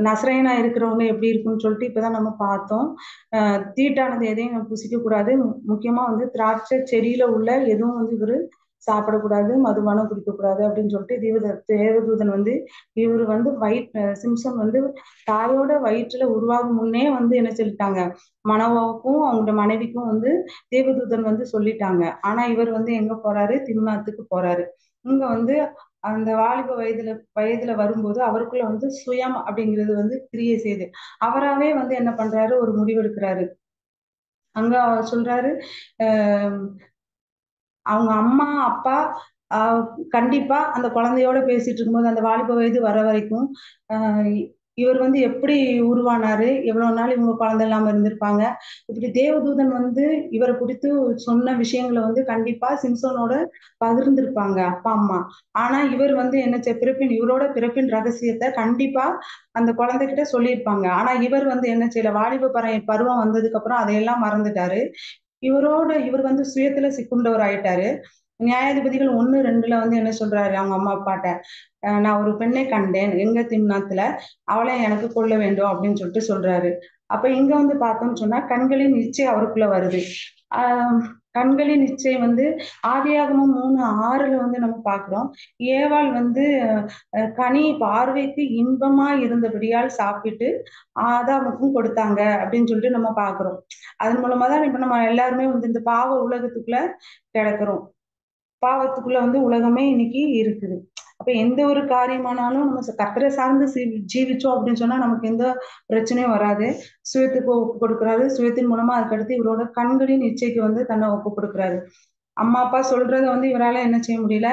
நசரேயனா இருக்கிறவங்க எப்படி இருக்குன்னு சொல்லிட்டு இப்பதான் நம்ம பார்த்தோம். தீட்டானது எதையும் நம்ம புசிக்க கூடாது. முக்கியமா வந்து திராட்சை செடியில உள்ள எதுவும் வந்து இவரு சாப்பிடக்கூடாது, மதுபானம் குடிக்கக்கூடாது அப்படின்னு சொல்லிட்டு தேவதூதன் வந்து இவர் வந்து சிம்சன் வந்து தாயோட வயிற்றுல உருவாகும் முன்னே வந்து என்ன சொல்லிட்டாங்க, மனோவாவுக்கும் அவங்களோட மனைவிக்கும் வந்து தேவதூதன் வந்து சொல்லிட்டாங்க. ஆனா இவர் வந்து எங்க போறாரு, திம்னாத்துக்கு போறாரு. இங்க வந்து அந்த வாலிப வயதுல வரும்போது அவருக்குள்ள வந்து சுயம் அப்படிங்கிறது வந்து கிரியை செய்யுது. அவராவே வந்து என்ன பண்றாரு, ஒரு முடிவெடுக்கிறாரு. அங்க அவர் சொல்றாரு, அஹ் அவங்க அம்மா அப்பா ஆஹ் கண்டிப்பா அந்த குழந்தையோட பேசிட்டு இருக்கும்போது அந்த வாலிப வயது வர வரைக்கும் ஆஹ் இவர் வந்து எப்படி உருவானாரு, எவ்வளவு நாள் இவங்க குழந்தை இல்லாம இருந்திருப்பாங்க, இப்படி தேவதூதன் வந்து இவரை குறித்து சொன்ன விஷயங்களை வந்து கண்டிப்பா சிம்சோனோட பகிர்ந்திருப்பாங்க அப்பா அம்மா. ஆனா இவர் வந்து இவரோட பிறப்பின் ரகசியத்தை கண்டிப்பா அந்த குழந்தைகிட்ட சொல்லியிருப்பாங்க. ஆனா இவர் வந்து என்ன செய்யல, வாலிப பருவம் வந்ததுக்கு அப்புறம் அதையெல்லாம் மறந்துட்டாரு. இவர் வந்து சுயத்துல சிக்குண்டவர் ஆயிட்டாரு. நியாயாதிபதிகள் 1, 2ல வந்து என்ன சொல்றாரு அவங்க அம்மா அப்பாட்ட, நான் ஒரு பெண்ணை கண்டேன் எங்க திம்னாத்துல, அவளை எனக்கு கொள்ள வேண்டும் அப்படின்னு சொல்லிட்டு சொல்றாரு. அப்ப இங்க வந்து பார்த்தோம்னு சொன்னா கண்களின் இச்சை அவருக்குள்ள வருது. ஆஹ் கண்களின் இச்சை வந்து ஆதியாகமம் 3:6ல வந்து நம்ம பாக்குறோம். ஏவாள் வந்து கனி பார்வைக்கு இன்பமா இருந்தபடியால் சாப்பிட்டு ஆதாமுக்கும் கொடுத்தாங்க அப்படின்னு சொல்லிட்டு நம்ம பாக்குறோம். அதன் மூலமா தான் இப்ப நம்ம எல்லாருமே வந்து இந்த பாவ உலகத்துக்குள்ள கிடக்குறோம். பாவத்துக்குள்ள வந்து உலகமே இன்னைக்கு இருக்குது. அப்ப எந்த ஒரு காரியமானாலும் நம்ம கர்த்தரை சார்ந்து ஜீவிச்சோம் அப்படின்னு சொன்னா நமக்கு எந்த பிரச்சனையும் வராது. சுயத்துக்கு ஒப்பு கொடுக்குறாரு. சுயத்தின் மூலமா அதுக்கடுத்து இவரோட கண்களின் இச்சைக்கு வந்து தன்னை ஒப்பு கொடுக்குறாரு. அம்மா அப்பா சொல்றத வந்து இவரால என்ன செய்ய முடியல,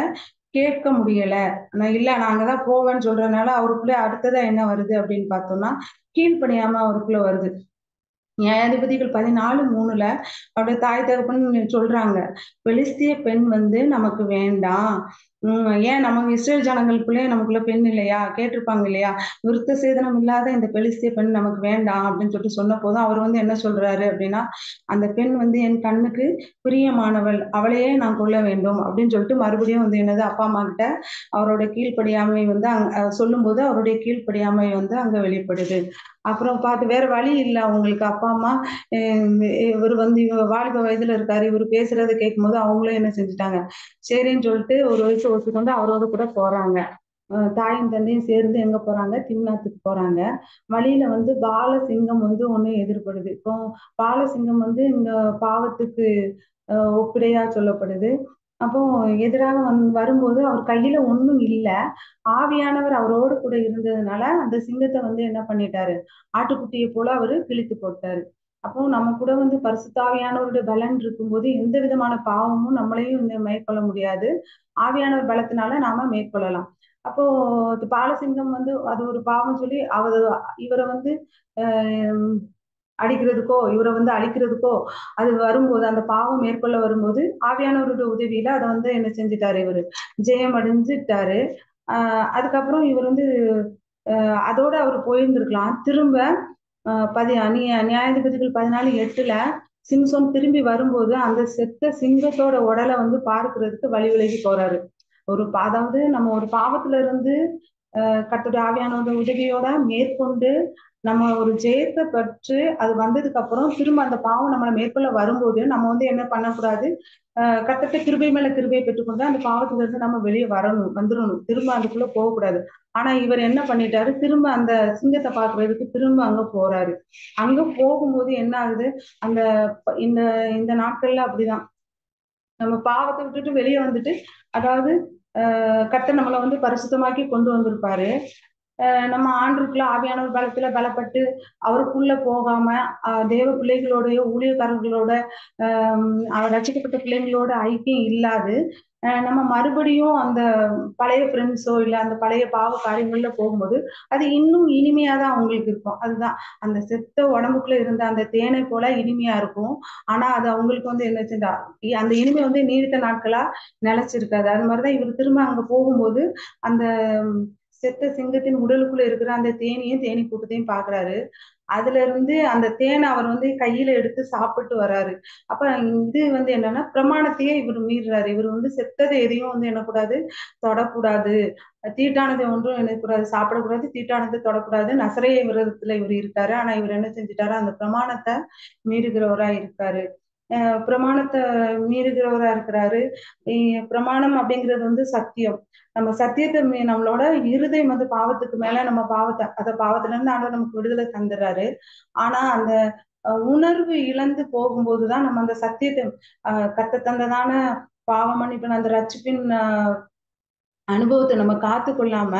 கேட்க முடியல. நான் அங்கதான் போவேன்னு சொல்றதுனால அவருக்குள்ள அடுத்ததா என்ன வருது அப்படின்னு பார்த்தோம்னா, கீழ்ப்படியாம அவருக்குள்ள வருது. நியாயாதிபதிகள் 14:3 அவருடைய தாய் தகப்பன் சொல்றாங்க, பெலிஸ்திய பெண் வந்து நமக்கு வேண்டாம். ஏன் நம்ம இஸ்ரேல் ஜனங்களுக்குள்ளே நமக்குள்ள பெண் இல்லையா? கேட்டிருப்பாங்க இல்லையா? விருத்த சேதனம் இல்லாத இந்த பெலிஸ்திய பெண் நமக்கு வேண்டாம் அப்படின்னு சொல்லிட்டு சொன்னபோது, அவர் வந்து என்ன சொல்றாரு அப்படின்னா, அந்த பெண் வந்து என் கண்ணுக்கு பிரியமானவள். அவளையே நான் கொள்ள வேண்டும் அப்படின்னு சொல்லிட்டு மறுபடியும் வந்து என்னது அப்பா, அம்மா கிட்ட அவரோட கீழ்ப்படியாமை வந்து சொல்லும்போது அவருடைய கீழ்ப்படியாமை வந்து அங்க வெளிப்படுது. அப்புறம் பார்த்து வேற வழி இல்ல அவங்களுக்கு. அப்பா, அம்மா இவரு வந்து வாலிப வயதுல இருக்காரு. இவரு பேசுறத கேட்கும்போது அவங்களும் என்ன செஞ்சுட்டாங்க, சரின்னு சொல்லிட்டு ஒரு வயசு ஒத்துக்கொண்டு அவரோட கூட போறாங்க. தாயும் தந்தையும் சேர்ந்து எங்க போறாங்க? திம்னாத்துக்கு போறாங்க. வழியில வந்து பாலசிங்கம் வந்து ஒண்ணு எதிர்படுது. இப்போ பாலசிங்கம் வந்து இந்த பாவத்துக்கு ஒப்பிடையா சொல்லப்படுது. அப்போ எதிராக வரும்போது அவர் கையில ஒண்ணும் இல்ல. ஆவியானவர் அவரோடு கூட இருந்ததுனால அந்த சிங்கத்த வந்து என்ன பண்ணிட்டாரு? ஆட்டுக்குட்டிய போல அவரு கிழித்து போட்டாரு. அப்போ நம்ம கூட வந்து பரிசுத்த ஆவியானவருடைய பலன் இருக்கும்போது எந்த விதமான பாவமும் நம்மளையும் வந்து மேற்கொள்ள முடியாது. ஆவியானவர் பலத்தினால நாம மேற்கொள்ளலாம். அப்போ பாலசிங்கம் வந்து அது ஒரு பாவம் சொல்லி இவரை வந்து அஹ் அடிக்கிறதுக்கோ இவரை வந்து அழிக்கிறதுக்கோ அது வரும்போது அந்த பாவம் மேற்கொள்ள வரும்போது ஆவியானவருடைய உதவியில அதை வந்து என்ன செஞ்சுட்டாரு இவரு ஜெயம் அடைஞ்சிட்டாரு. அதுக்கப்புறம் இவர் வந்து அதோட அவர் போயிருந்திருக்கலாம். திரும்ப நியாயாதிபதிகள் 14:8 சிம்சோன் திரும்பி வரும்போது அந்த செத்த சிங்கத்தோட உடலை வந்து பார்க்கிறதுக்கு வழி விலகி போறாரு. அதாவது நம்ம ஒரு பாவத்துல இருந்து கர்த்தருடைய ஆவியானவருடைய உதவியோட மேற்கொண்டு நம்ம ஒரு ஜெயத்தை பெற்று அது வந்ததுக்கு அப்புறம் திரும்ப அந்த பாவம் நம்மளை மேற்கொள்ள வரும்போது நம்ம வந்து என்ன பண்ணக்கூடாது, கர்த்தர்ட்ட கிருபை மேல கிருபையை பெற்றுக்கொண்டு அந்த பாவத்துல இருந்து நம்ம வெளியே வந்துடணும், திரும்ப அதுக்குள்ள போகக்கூடாது. ஆனா இவர் என்ன பண்ணிட்டாரு, திரும்ப அந்த சிங்கத்தை பாக்குறதுக்கு திரும்ப அங்க போறாரு. அங்க போகும்போது என்ன ஆகுது, அந்த இந்த இந்த நாட்கள்ல அப்படிதான் நம்ம பாவத்தை விட்டுட்டு வெளியே வந்துட்டு, அதாவது கர்த்தர் நம்மளை வந்து பரிசுத்தமாக்கி கொண்டு வந்திருப்பாரு. நம்ம ஆண்டுக்குள்ள ஆவியானவர் பலத்துல பலப்பட்டு அவருக்குள்ள போகாம தேவ பிள்ளைகளோடய ஊழியக்காரர்களோட ரட்சிக்கப்பட்ட பிள்ளைங்களோட ஐக்கியம் இல்லாது நம்ம மறுபடியும் அந்த பழைய ஃப்ரெண்ட்ஸோ இல்ல அந்த பழைய பாவ காரியங்கள்ல போகும்போது அது இன்னும் இனிமையா தான் அவங்களுக்கு இருக்கும். அதுதான் அந்த செத்த உடம்புக்குள்ள இருந்த அந்த தேனை போல இனிமையா இருக்கும். ஆனா அது அவங்களுக்கு வந்து என்ன செஞ்சா அந்த இனிமை வந்து நீடித்த நாட்களா நிலைச்சிருக்காது. அது மாதிரிதான் இவர் திரும்ப அங்க போகும்போது அந்த செத்த சிங்கத்தின் உடலுக்குள்ள இருக்கிற அந்த தேனியும் தேனி கூட்டத்தையும் பாக்குறாரு. அதுல இருந்து அந்த தேனை அவர் வந்து கையில எடுத்து சாப்பிட்டு வர்றாரு. அப்ப இது வந்து என்னன்னா பிரமாணத்தையே இவர் மீறுறாரு. இவர் வந்து செத்ததை எதையும் வந்து என்னக்கூடாது, தொடக்கூடாது. தீட்டானதை ஒன்றும் என்னக்கூடாது, சாப்பிடக்கூடாது, தீட்டானதை தொடக்கூடாது. நசரேய விரதத்துல இவர் இருக்காரு. ஆனா இவர் என்ன செஞ்சுட்டாரு, அந்த பிரமாணத்தை மீறுகிறவரா இருக்காரு. பிரமாணத்தை மீறுகிறவரா இருக்கிறாரு. பிரமாணம் அப்படிங்கிறது வந்து சத்தியம். நம்ம சத்தியத்தை நம்மளோட இருதயம் வந்து பாவத்துக்கு மேல நம்ம பாவத்துல இருந்து ஆண்டவர் நமக்கு விடுதலை தந்துடுறாரு. ஆனா அந்த உணர்வு இழந்து போகும்போதுதான் நம்ம அந்த சத்தியத்தை கத்த தந்ததான பாவ மன்னிப்பு அந்த ரட்சிப்பின் அனுபவத்தை நம்ம காத்து கொள்ளாம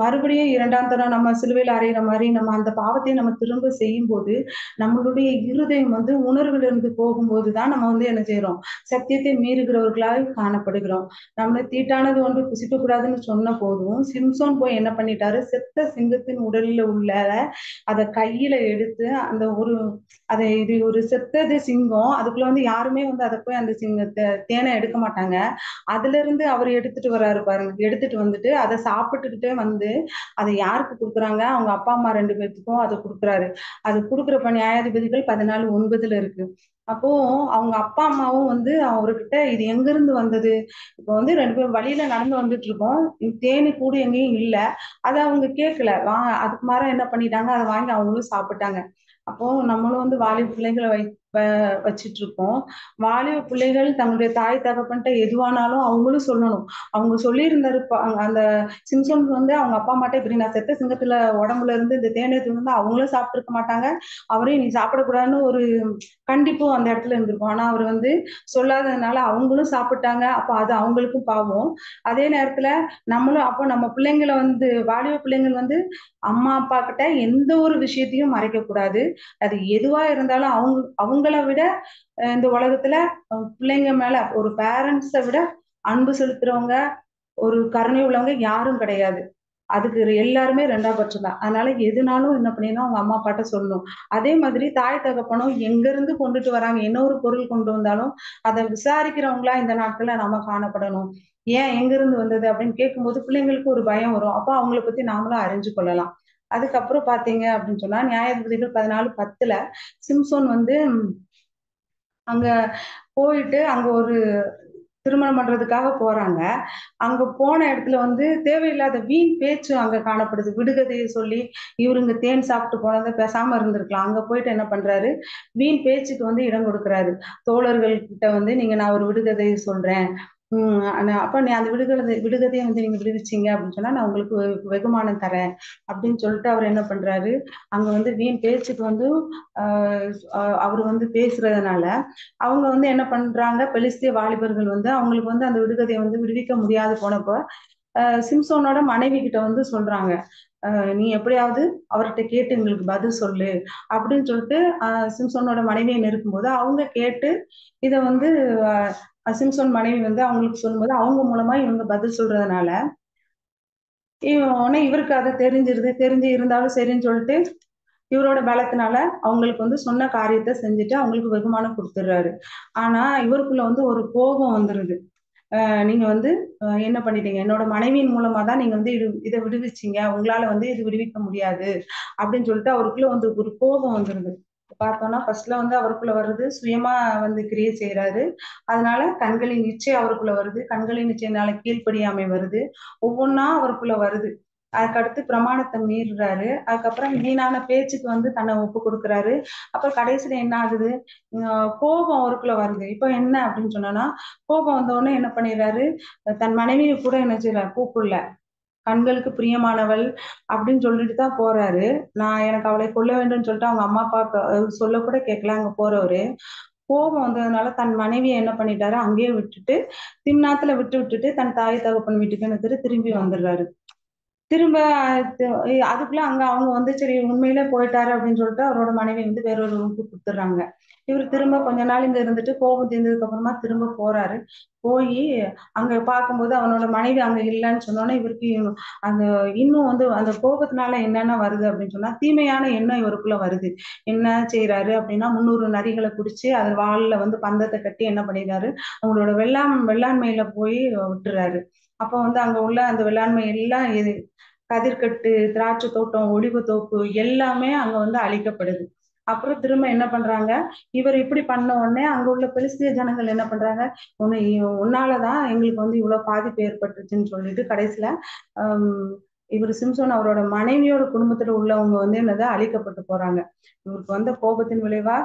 மறுபடியும் இரண்டாம் தரம் நம்ம சிலுவையில் அறையிற மாதிரி நம்ம அந்த பாவத்தை நம்ம திரும்ப செய்யும் போது நம்மளுடைய இருதயம் வந்து உணர்வுல இருந்து போகும்போதுதான் நம்ம வந்து என்ன செய்யறோம், சத்தியத்தை மீறுகிறவர்களாக காணப்படுகிறோம். நம்ம தீட்டானது ஒன்று புசிக்க கூடாதுன்னு சொன்ன போதும் சிம்சோன் போய் என்ன பண்ணிட்டாரு, செத்த சிங்கத்தின் உடலில் உள்ள அதை கையில எடுத்து அந்த இது ஒரு செத்தது சிங்கம், அதுக்குள்ள வந்து யாருமே வந்து அதை போய் அந்த சிங்கத்தை தேனை எடுக்க மாட்டாங்க. அதுல இருந்து அவர் எடுத்துட்டு வர்றாரு பாருங்க. எடுத்துட்டு வந்துட்டு அதை சாப்பிட்டுக்கிட்டே வந்து அதை யாருக்கு கொடுக்குறாங்க, அவங்க அப்பா அம்மா 2 பேர்த்துக்கும் அதை கொடுக்குறாரு. அது கொடுக்குறப்ப நியாயாதிபதிகள் 14:9 இருக்கு. அப்போ அவங்க அப்பா அம்மாவும் வந்து அவர்கிட்ட இது எங்க இருந்து வந்தது, இப்போ வந்து 2 பேரும் வழியில நடந்து வந்துட்டு இருக்கோம், தேனி கூடு எங்கேயும் இல்ல, அதை அவங்க கேட்கல. அதுக்கு மாற என்ன பண்ணிட்டாங்க, அதை வாங்கி அவங்களும் சாப்பிட்டாங்க. அப்போ நம்மளும் வந்து வாலிப பிள்ளைகளை வச்சிட்டு இருக்கோம். வாலிப பிள்ளைகள் தங்களுடைய தாய் தகப்பன்ட்ட எதுவானாலும் அவங்களும் சொல்லணும். அவங்க சொல்லியிருந்திருப்பாங்க. அந்த சிம்சன் வந்து அவங்க அப்பா அம்மாட்ட இப்படி நான் செத்த சிங்கத்துல உடம்புல இருந்து இந்த தேனை வந்து அவங்களும் சாப்பிட்டுருக்க மாட்டாங்க, அவரையும் நீ சாப்பிடக்கூடாதுன்னு ஒரு கண்டிப்பும் அந்த இடத்துல இருந்திருக்கும். ஆனா அவர் வந்து சொல்லாததுனால அவங்களும் சாப்பிட்டாங்க. அப்ப அது அவங்களுக்கும் பாவம். அதே நேரத்துல நம்மளும் அப்போ நம்ம பிள்ளைங்களை வந்து வாலிப பிள்ளைங்கள் வந்து அம்மா அப்பா கிட்ட எந்த ஒரு விஷயத்தையும் மறைக்க கூடாது. அது எதுவா இருந்தாலும் அவங்கள விட இந்த உலகத்துல பிள்ளைங்க மேல ஒரு பேரண்ட்ஸை விட அன்பு செலுத்துறவங்க, ஒரு கருணை உள்ளவங்க யாரும் கிடையாது. அதுக்கு எல்லாருமே 2ஆம் பட்சம் தான். அதனால எதுனாலும் என்ன பண்ணிடணும், அவங்க அம்மா, அப்பாட்ட சொல்லணும். அதே மாதிரி தாய் தகப்பனும் எங்கருந்து கொண்டுட்டு வராங்க, என்ன ஒரு பொருள் கொண்டு வந்தாலும், அத விசாரிக்கிறவங்களா இந்த நாட்கள்ல நம்ம காணப்படணும். ஏன் எங்கிருந்து வந்தது அப்படின்னு கேட்கும்போது பிள்ளைங்களுக்கு ஒரு பயம் வரும். அப்ப அவங்கள பத்தி நாமளும் அறிஞ்சு கொள்ளலாம். அதுக்கப்புறம் பார்த்தீங்க அப்படின்னு சொன்னா, நியாயாதிபதிகள் 14:10ல சிம்சோன் வந்து அங்க போயிட்டு அங்க ஒரு திருமணம் பண்றதுக்காக போறாங்க. அங்க போன இடத்துல வந்து தேவையில்லாத வீண் பேச்சு அங்க காணப்படுது. விடுகதைய சொல்லி, இவருங்க தேன் சாப்பிட்டு போனத பேசாம இருந்திருக்கலாம். அங்க போயிட்டு என்ன பண்றாரு, வீண் பேச்சுக்கு வந்து இடம் கொடுக்குறாரு. தோழர்கள் கிட்ட வந்து, "நீங்க நான் ஒரு விடுகதை சொல்றேன். அப்ப நீ அந்த விடுகதைய வந்து நீங்க விடுவிச்சீங்க அப்படின்னு சொன்னா, நான் உங்களுக்கு வெகுமானம் தரேன்." அப்படின்னு சொல்லிட்டு அவர் என்ன பண்றாரு, அங்க வந்து வீண் பேச்சுக்கு வந்து அ அவரு வந்து பேசுறதுனால, அவங்க வந்து என்ன பண்றாங்க, பெலிஸ்திய வாலிபர்கள் வந்து அவங்களுக்கு வந்து அந்த விடுகதைய வந்து விடுவிக்க முடியாது போனப்போ, சிம்சோனோட மனைவி கிட்ட வந்து சொல்றாங்க. "நீ எப்படியாவது அவர்ட்ட கேட்டு எங்களுக்கு பதில் சொல்லு." அப்படின்னு சொல்லிட்டு சிம்சோனோட மனைவிய நெருக்கும்போது, அவங்க கேட்டு இத வந்து சிம்சோன் மனைவி வந்து அவங்களுக்கு சொல்லும்போது, அவங்க மூலமா இவங்க பதில் சொல்றதுனால, உடனே இவருக்கு அது தெரிஞ்சிருது. தெரிஞ்சு இருந்தாலும் சரின்னு சொல்லிட்டு, இவரோட பலத்தினால அவங்களுக்கு வந்து சொன்ன காரியத்த செஞ்சுட்டு, அவங்களுக்கு வெகுமானம் குடுத்துடுறாரு. ஆனா, இவருக்குள்ள வந்து ஒரு கோபம் வந்துருது. நீங்க வந்து என்ன பண்ணிட்டீங்க? என்னோட மனைவியின் மூலமா தான் நீங்க வந்து இத விடுவிச்சீங்க. உங்களால வந்து இது விடுவிக்க முடியாது. அப்படின்னு சொல்லிட்டு அவருக்குள்ள வந்து ஒரு கோபம் வந்துருது. பார்த்தோம்னா, ஃபர்ஸ்ட்ல வந்து அவருக்குள்ள வர்றது சுயமா வந்து கிரியை செய்றாரு. அதனால கண்களின் இச்சை அவருக்குள்ள வருது. கண்களின் இச்சையினால கீழ்ப்படியாமை வருது. ஒவ்வொன்னா அவருக்குள்ள வருது. அதுக்கடுத்து பிரமாணத்த மீறுறாரு. அதுக்கப்புறம் வீணான பேச்சுக்கு வந்து தன்னை ஒப்புக் குடுக்குறாரு. அப்புறம் கடைசியில என்ன ஆகுது? கோபம் அவருக்குள்ள வருது. இப்ப என்ன அப்படின்னு சொன்னோம்னா, கோபம் வந்தவுடனே என்ன பண்ணிடுறாரு, தன் மனைவிய கூட என்ன செய்யல, கூப்பிடல. கண்களுக்கு பிரியமானவள் அப்படின்னு சொல்லிட்டு தான் போறாரு. எனக்கு அவளை கொல்ல வேண்டும்னு சொல்லிட்டு அவங்க அம்மா, அப்பா சொல்லக்கூட கேட்கல அங்க போறவரு. கோபம் வந்ததுனால தன் மனைவிய என்ன பண்ணிட்டாரு, அங்கேயே விட்டுட்டு, திம்னாத்துல விட்டுட்டு தன் தாய் தகப்பன் வீட்டுக்கு என்ன திரும்பி வந்துடுறாரு. திரும்ப து அதுக்குள்ள அங்க அவங்க வந்து சரி உண்மையிலே போயிட்டாரு அப்படின்னு சொல்லிட்டு அவரோட மனைவி வந்து வேற ஒரு ரூமுக்கு குடுத்துடுறாங்க. இவரு திரும்ப கொஞ்ச நாள் இங்க இருந்துட்டு கோபம் தீர்ந்ததுக்கு அப்புறமா திரும்ப போறாரு. போயி அங்க பார்க்கும்போது அவனோட மனைவி அங்க இல்லன்னு சொன்னோனே இவருக்கு அந்த இன்னும் வந்து அந்த கோபத்தினால என்னென்ன வருது அப்படின்னு சொன்னா, தீமையான எண்ணம் இவருக்குள்ள வருது. என்ன செய்றாரு அப்படின்னா 300 நரிகள புடிச்சு அது வால்ல வந்து பந்தத்த கட்டி என்ன பண்ணிறாரு, அவங்களோட வெள்ளாண்மையில போய் விட்டுறாரு. அப்ப வந்து அங்க உள்ள அந்த வெள்ளாண்மை எல்லாம் கதிர்க்கட்டு, திராட்சை தோட்டம், ஒலிவ தோப்பு எல்லாமே அங்க வந்து அழிக்கப்படுது. அப்புறம் திரும்ப என்ன பண்றாங்க, இவர் இப்படி பண்ண உடனே அங்க உள்ள பெலிஸ்திய ஜனங்கள் என்ன பண்றாங்க, உன்னை உன்னால தான் எங்களுக்கு வந்து இவ்வளவு பாதிப்பு ஏற்பட்டுச்சுன்னு சொல்லிட்டு கடைசியில அம் இவரு சிம்சோன் அவரோட மனைவியோட குடும்பத்துல உள்ளவங்க வந்து என்னது அழிக்கப்பட்டு போறாங்க. இவருக்கு வந்த கோபத்தின் விளைவா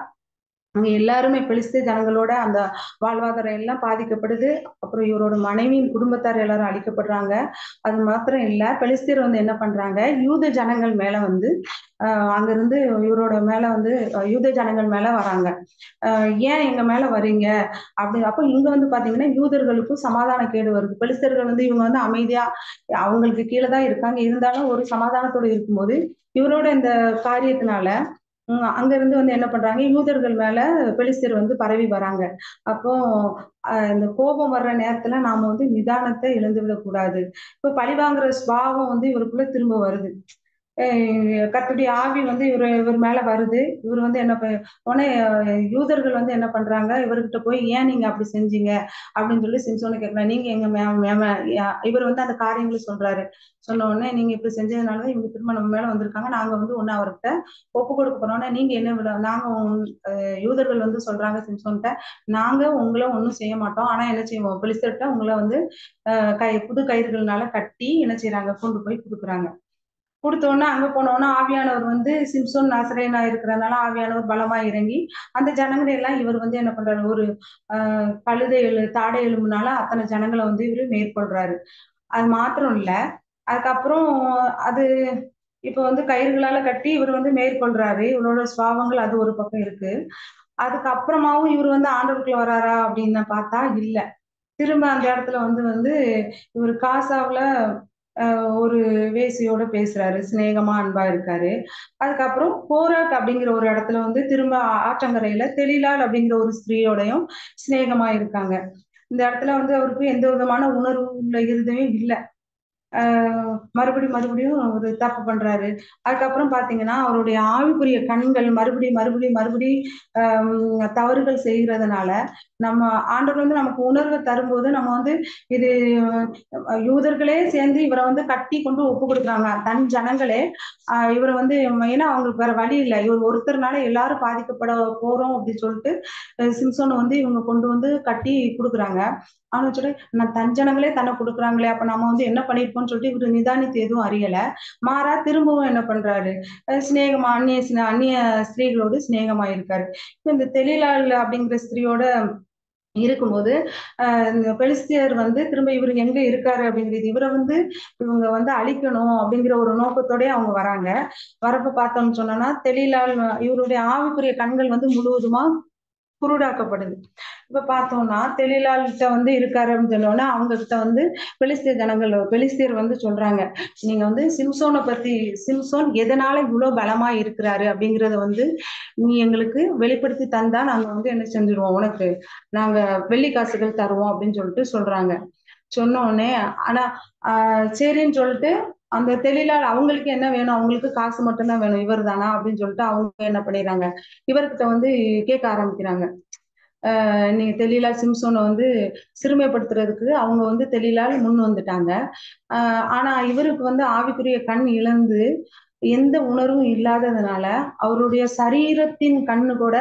அங்க எல்லாருமே பெலிஸ்தீன ஜனங்களோட அந்த வாழ்வாதாரம் எல்லாம் பாதிக்கப்படுது. அப்புறம் இவரோட மனைவியின் குடும்பத்தார் எல்லாரும் அழிக்கப்படுறாங்க. அது மாத்திரம் இல்ல, பெலிஸ்தீனர் வந்து என்ன பண்றாங்க, யூத ஜனங்கள் மேல வந்து அங்கிருந்து இவரோட மேல வந்து யூத ஜனங்கள் மேல வராங்க. ஏன் எங்க மேல வரீங்க? அப்ப இங்க வந்து பாத்தீங்கன்னா, யூதர்களுக்கும் சமாதான கேடு வருது. பெலிஸ்தர்கள் வந்து இவங்க வந்து அமைதியா அவங்களுக்கு கீழ தான் இருக்காங்க. இருந்தாலும் ஒரு சமாதானத்தோட இருக்கும்போது, இவரோட இந்த காரியத்தினால அங்க இருந்து வந்து என்ன பண்றாங்க, யூதர்கள் மேல பெலிஸ்தர் வந்து பரவி வராங்க. அப்போ இந்த கோபம் வர்ற நேரத்துல நாம வந்து நிதானத்த இழந்துவிடக் கூடாது. இப்ப பழிவாங்குற சுபாவம் வந்து இவருக்குள்ள திரும்ப வருது. கர்த்தருடைய ஆவி வந்து இவர் மேல வருது. இவர் வந்து என்ன உடனே யூதர்கள் வந்து என்ன பண்றாங்க, இவர்கிட்ட போய் "ஏன் நீங்க அப்படி செஞ்சீங்க?" அப்படின்னு சொல்லி சிம்சோன கேட்கிறாங்க. நீங்க எங்க மே மேம இவர் வந்து அந்த காரியங்கள சொல்றாரு. சொன்ன உடனே, "நீங்க இப்படி செஞ்சதுனால தான் இவங்க திரும்ப நம்ம மேல வந்திருக்காங்க. நாங்க வந்து ஒண்ணு அவர்கிட்ட ஒப்புக் கொடுக்க போறோம். ஆனா நீங்க என்ன நாங்க யூதர்கள் வந்து சொல்றாங்க சிம்சோன்ட்ட, "நாங்க உங்கள ஒண்ணும் செய்ய மாட்டோம். ஆனா என்ன செய்வோம், பெலிஸ்தர்ட்ட உங்கள வந்து புது கயிறுகள்னால கட்டி என்ன செய்றாங்க, கொண்டு போய் குடுக்குறாங்க." குடுத்தோனே அங்க போனோனே ஆவியானவர் வந்து சிம்சோன் நாசரேயனா இருக்கிறனால ஆவியானவர் பலமா இறங்கி, அந்த ஜனங்கள எல்லாம் இவர் வந்து என்ன பண்றாரு, ஒரு கழுதை தாடை எலும்புனால அத்தனை ஜனங்கள வந்து இவரு மேற்கொள்றாரு. அது மாத்திரம் இல்ல. அதுக்கப்புறம் அது இப்ப வந்து கயிறுகளால கட்டி இவர் வந்து மேற்கொள்றாரு. இவரோட சுபாவங்கள் அது ஒரு பக்கம் இருக்கு. அதுக்கப்புறமாவும் இவரு வந்து ஆண்டவருக்குள்ள வராரா அப்படின்னு பார்த்தா இல்ல. திரும்ப அந்த இடத்துல வந்து வந்து இவரு காசாவுல ஒரு வேசியோட பேசுறாரு. சிநேகமா, அன்பா இருக்காரு. அதுக்கப்புறம் கோராக் அப்படிங்கிற ஒரு இடத்துல வந்து திரும்ப ஆற்றங்கரையில தெலீலாள் அப்படிங்கிற ஒரு ஸ்திரீயோடையும் சிநேகமா இருக்காங்க. இந்த இடத்துல வந்து அவருக்கு எந்த விதமான உணர்வு உள்ள இருதயம் இல்லை. மறுபடியும் ஒரு தப்பு பண்றாரு. அதுக்கப்புறம் பாத்தீங்கன்னா அவருடைய ஆவிக்குரிய கண்கள் மறுபடி தவறுகள் செய்கிறதுனால நம்ம ஆண்டவர் வந்து நமக்கு உணர்வை தரும்போது நம்ம வந்து இது யூதர்களே சேர்ந்து இவரை வந்து கட்டி கொண்டு ஒப்பு கொடுக்குறாங்க, தன் ஜனங்களே. இவரை வந்து ஏன்னா அவங்களுக்கு வேற வழி இல்லை, இவர் ஒருத்தர்னால எல்லாரும் பாதிக்கப்பட போறோம் அப்படின்னு சொல்லிட்டு சிம்சோனை வந்து இவங்க கொண்டு வந்து கட்டி கொடுக்குறாங்க. அவனு சொல்லி நான் தன் ஜனங்களே தன்னை கொடுக்குறாங்களே, அப்ப நம்ம வந்து என்ன பண்ணிருப்போம்னு சொல்லிட்டு இவரு நிதானித்து எதுவும் அறியல. மாறா திரும்பவும் என்ன பண்றாரு, சிநேகமா அந்நிய ஸ்திரீகளோடு சிநேகமா இருக்காரு. இப்ப இந்த தெலீலாள் அப்படிங்கிற ஸ்திரீயோட இருக்கும்போது இந்த பெலிஸ்தியர் வந்து திரும்ப இவர் எங்க இருக்காரு அப்படிங்கிறது, இவரை வந்து இவங்க வந்து அழிக்கணும் அப்படிங்கிற ஒரு நோக்கத்தோடய அவங்க வராங்க. வரப்ப பார்த்தோம்னு சொன்னோம்னா தெலீலாள் இவருடைய ஆவிக்குரிய கண்கள் வந்து முழுவதுமா குருடாக்கப்படுது. இப்ப பார்த்தோம்னா தெலீலாள்கிட்ட வந்து இருக்காரு அப்படின்னு சொன்னோன்னா அவங்க கிட்ட வந்து பெலிஸ்தியர் வந்து சொல்றாங்க, நீங்க வந்து சிம்சோன் எதனால இவ்வளவு பலமா இருக்கிறாரு அப்படிங்கறத வந்து நீ எங்களுக்கு வெளிப்படுத்தி தந்தா நாங்க வந்து என்ன செஞ்சிருவோம், உனக்கு நாங்க வெள்ளி காசுகள் தருவோம் அப்படின்னு சொல்லிட்டு சொல்றாங்க. சொன்ன உடனே ஆனா சரின்னு சொல்லிட்டு அந்த தெளிலால் அவங்களுக்கு என்ன வேணும், அவங்களுக்கு காசு மட்டும்தான் வேணும், இவர் தானா அப்படின்னு சொல்லிட்டு அவங்க என்ன பண்ணிடுறாங்க, இவர்கிட்ட வந்து கேட்க ஆரம்பிக்கிறாங்க. நீங்க தெலீலாள் சிம்சோனை வந்து சிறுமைப்படுத்துறதுக்கு அவங்க வந்து தெலீலாள் முன் வந்துட்டாங்க. ஆனா இவருக்கு வந்து ஆவிக்குரிய கண் இழந்து எந்த உணர்வும் இல்லாததுனால அவருடைய சரீரத்தின் கண்ணு கூட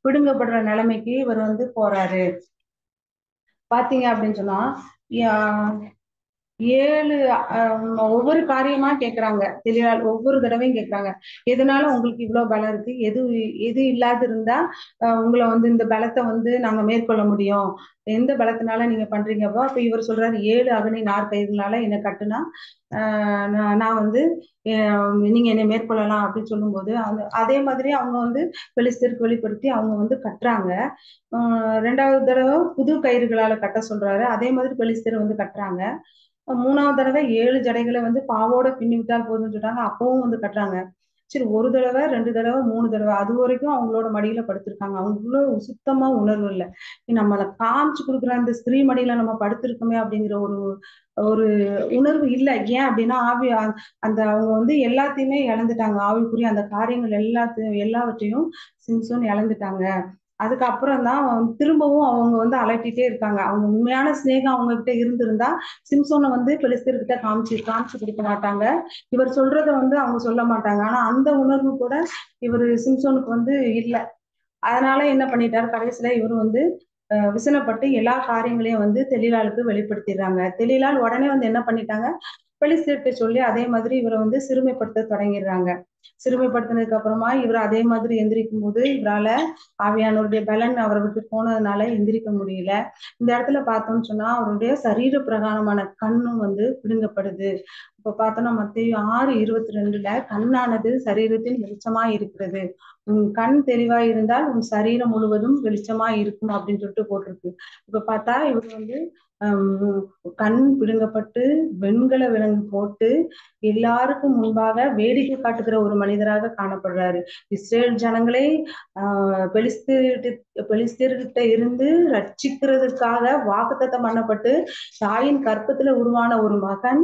பிடுங்கப்படுற நிலைமைக்கு இவர் வந்து போறாரு. பாத்தீங்க அப்படின்னு சொன்னா ஏழு ஒவ்வொரு காரியமா கேக்குறாங்க, தெளிவால் ஒவ்வொரு தடவையும் கேக்குறாங்க, எதனால உங்களுக்கு இவ்வளவு பலம் இருக்கு, எது எது இல்லாது இருந்தா உங்களை வந்து இந்த பலத்தை வந்து நாங்க மேற்கொள்ள முடியும், எந்த பலத்தினால நீங்க பண்றீங்கப்போ. அப்ப இவர் சொல்றாரு, 7 அகனி நாற்கயிறுனால என்னை கட்டுனா நான் வந்து நீங்க என்னை மேற்கொள்ளலாம் அப்படின்னு சொல்லும்போது அதே மாதிரி அவங்க வந்து பெலிஸ்தருக்கு வெளிப்படுத்தி அவங்க வந்து கட்டுறாங்க. 2வது தடவை புது கயிறுகளால கட்ட சொல்றாரு, அதே மாதிரி பெலிஸ்தர் வந்து கட்டுறாங்க. 3வது தடவை 7 ஜடைகளை வந்து பாவோட பின்னி விட்டால் போதும்னு சொல்றாங்க, அப்பவும் வந்து கட்டுறாங்க. சரி, 1 தடவை 2 தடவை 3 தடவை அது வரைக்கும் அவங்களோட மடியில படுத்திருக்காங்க, அவங்களும் சுத்தமா உணர்வு இல்லை. நம்மளை காமிச்சு கொடுக்குற அந்த ஸ்திரீ மடியில நம்ம படுத்திருக்கோமே அப்படிங்கிற ஒரு ஒரு உணர்வு இல்லை. ஏன் அப்படின்னா அந்த அவங்க வந்து எல்லாத்தையுமே இழந்துட்டாங்க, ஆவிக்குரிய அந்த காரியங்கள் எல்லாவற்றையும் சிம்சோன் இழந்துட்டாங்க. அதுக்கப்புறம் தான் திரும்பவும் அவங்க வந்து அலட்டிட்டே இருக்காங்க. அவங்க உண்மையான சிநேகம் அவங்க கிட்ட இருந்திருந்தா சிம்சோனை வந்து பெலிஸ்தர்கிட்ட காமிச்சு கொடுக்க மாட்டாங்க, இவர் சொல்றத வந்து அவங்க சொல்ல மாட்டாங்க. ஆனா அந்த உணர்வு கூட இவர் சிம்சோனுக்கு வந்து இல்லை. அதனால என்ன பண்ணிட்டாரு, கடைசியில இவர் வந்து விசனப்பட்டு எல்லா காரியங்களையும் வந்து தெலீலாளுக்கு வெளிப்படுத்திடுறாங்க. தெலீலாள் உடனே வந்து என்ன பண்ணிட்டாங்க, பெலிஸ்தர்கிட்ட சொல்லி அதே மாதிரி இவரை வந்து சிறுமைப்படுத்த தொடங்கிடுறாங்க. சிறுமைப்படுத்தினதுக்கு அப்புறமா இவர் அதே மாதிரி எந்திரிக்கும் போது இவரால ஆவியானவருடைய பலன் அவரை விட்டு போனதுனால எந்திரிக்க முடியல. இந்த இடத்துல பார்த்தோம்னு சொன்னா அவருடைய சரீர பிரகாரமான கண்ணும் வந்து பிடுங்கப்படுது. இப்ப பார்த்தோம்னா மத்தேயு 6:22 கண்ணானது சரீரத்தின் வெளிச்சமா இருக்கிறது, உன் கண் தெளிவா இருந்தால் உன் சரீரம் முழுவதும் வெளிச்சமா இருக்கும் அப்படின்னு சொல்லிட்டு போட்டிருக்கு. இப்ப பார்த்தா இவர் வந்து கண் பிடுங்கப்பட்டு வெண்கல விலங்கு போட்டு எல்லாருக்கும் முன்பாக வேடிக்கை காட்டுகிற ஒரு மனிதராக காணப்படுறாரு. இஸ்ரேல் ஜனங்களை பெலிஸ்தர்கிட்ட இருந்து ரட்சிக்கிறதுக்காக வாக்குத்தத்தம் பண்ணப்பட்டு தாயின் கற்பத்துல உருவான ஒரு மகன்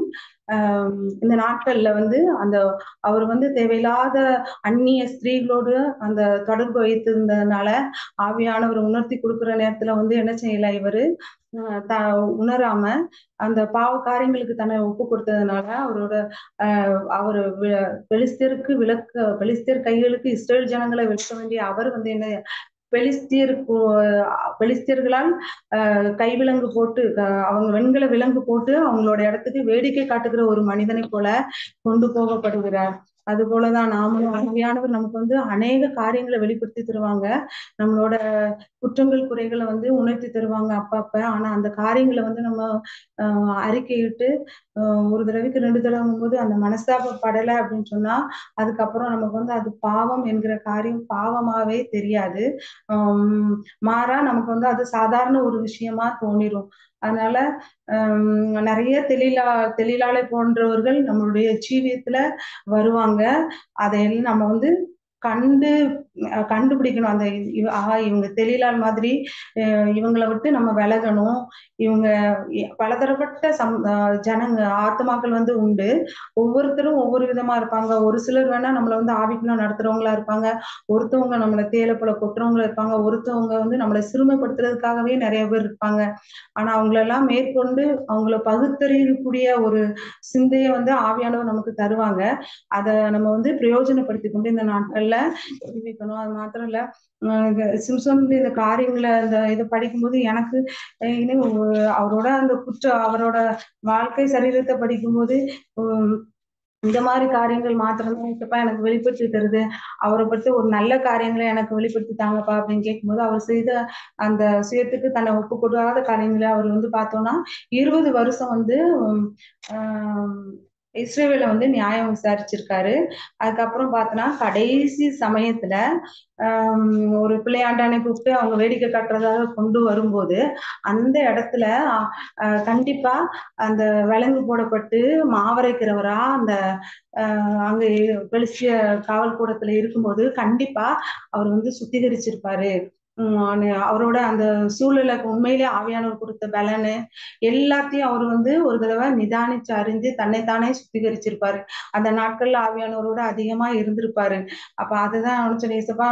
இந்த நாட்கள்ல வந்து அவர் வந்து தேவையில்லாத அந்நிய ஸ்திரீகளோடு அந்த தொடர்பு வைத்திருந்ததுனால ஆவியானவர் உணர்த்தி கொடுக்குற நேரத்துல வந்து என்ன செய்யல, இவரு உணராம அந்த பாவ காரியங்களுக்கு தன்னை ஒப்பு கொடுத்ததுனால அவர் பெலிஸ்தர் கைகளுக்கு இஸ்ரேல் ஜனங்களை விற்க வேண்டிய அவர் வந்து என்ன பெலிஸ்தியர்களால் கைவிலங்கு போட்டு அவங்க வெண்கல விலங்கு போட்டு அவங்களோட இடத்துக்கு வேடிக்கை காட்டுகிற ஒரு மனிதனை போல கொண்டு போகப்படுகிறார். அது போலதான் நாமளும் ஆவியானவர் நமக்கு வந்து அநேக காரியங்களை வெளிப்படுத்தி தருவாங்க, நம்மளோட குற்றங்கள் குறைகளை வந்து உணர்த்தி தருவாங்க அப்பப்ப. ஆனா அந்த காரியங்களை வந்து நம்ம அறிக்கையிட்டு ஒரு தடவைக்கு 2 தடவைங்கும் போது அந்த மனஸ்தாபப்படலை அப்படின்னு சொன்னா அதுக்கப்புறம் நமக்கு வந்து அது பாவம் என்கிற காரியம் பாவமாவே தெரியாது. மாறா நமக்கு வந்து அது சாதாரண ஒரு விஷயமா தோணிரும். அதனால நிறைய தெளிலாளை போன்றவர்கள் நம்மளுடைய ஜீவியத்துல வருவாங்க. அதையெல்லாம் நம்ம வந்து கண்டு கண்டுபிடிக்கணும். அந்த ஆஹா இவங்க தெளிலால் மாதிரி இவங்கள விட்டு நம்ம விலகணும். இவங்க பலதரப்பட்ட ஜனங்க ஆத்துமாக்கள் வந்து உண்டு. ஒவ்வொருத்தரும் ஒவ்வொரு விதமா இருப்பாங்க. ஒரு சிலர் வேணா நம்மள வந்து ஆவிக்குள்ள நடத்துறவங்களா இருப்பாங்க. ஒருத்தவங்க நம்மள தேல போல கொட்டுறவங்களா இருப்பாங்க. ஒருத்தவங்க வந்து நம்மள சிறுமைப்படுத்துறதுக்காகவே நிறைய பேர் இருப்பாங்க. ஆனா அவங்களெல்லாம் மேற்கொண்டு அவங்கள பகுத்தறியக்கூடிய ஒரு சிந்தைய வந்து ஆவியானவர் நமக்கு தருவாங்க. அத நம்ம வந்து பிரயோஜனப்படுத்திக் கொண்டு இந்த நாட்கள்ல ஜீவிக்கணும். அது மாத்திரம் இல்ல, சிம்சன் இந்த காரியங்கள இந்த இத படிக்கும்போது எனக்கு இன்னும் அவரோட அந்த அவரோட வாழ்க்கை சரீரத்தை படிக்கும்போது உம் இந்த மாதிரி காரியங்கள் மாத்திரம் தான் ஏசப்பா எனக்கு வெளிப்படுத்தி தருது. அவரை பத்தி ஒரு நல்ல காரியங்களை எனக்கு வெளிப்படுத்தி தாங்கப்பா அப்படின்னு கேட்கும்போது, அவர் செய்த அந்த சுயத்துக்கு தன்னை ஒப்பு கொடுக்காத காரியங்களை அவர் வந்து பார்த்தோம்னா 20 வருஷம் வந்து ஆஹ் இஸ்ரேவேல வந்து நியாயம் விசாரிச்சிருக்காரு. அதுக்கப்புறம் பார்த்தோன்னா கடைசி சமயத்துல ஒரு பிள்ளையாண்டானை கூப்பிட்டு அவங்க வேடிக்கை காட்டுறதாக கொண்டு வரும்போது அந்த இடத்துல கண்டிப்பா அந்த விலங்கு போடப்பட்டு மாவரைக்கிறவரா அந்த அங்க பெலிஸ்திய காவல் கூடத்துல இருக்கும்போது கண்டிப்பா அவர் வந்து சுத்திகரிச்சிருப்பாரு. அவரோட அந்த சூழலுக்கு உண்மையிலே ஆவியானவர் கொடுத்த பலனு எல்லாத்தையும் அவர் வந்து ஒரு தடவை நிதானிச்சு அறிஞ்சு தன்னைத்தானே சுத்திகரிச்சிருப்பாரு. அந்த நாட்கள்ல ஆவியானவரோட அதிகமா இருந்திருப்பாரு. அப்ப அதுதான் அவனு ஏசப்பா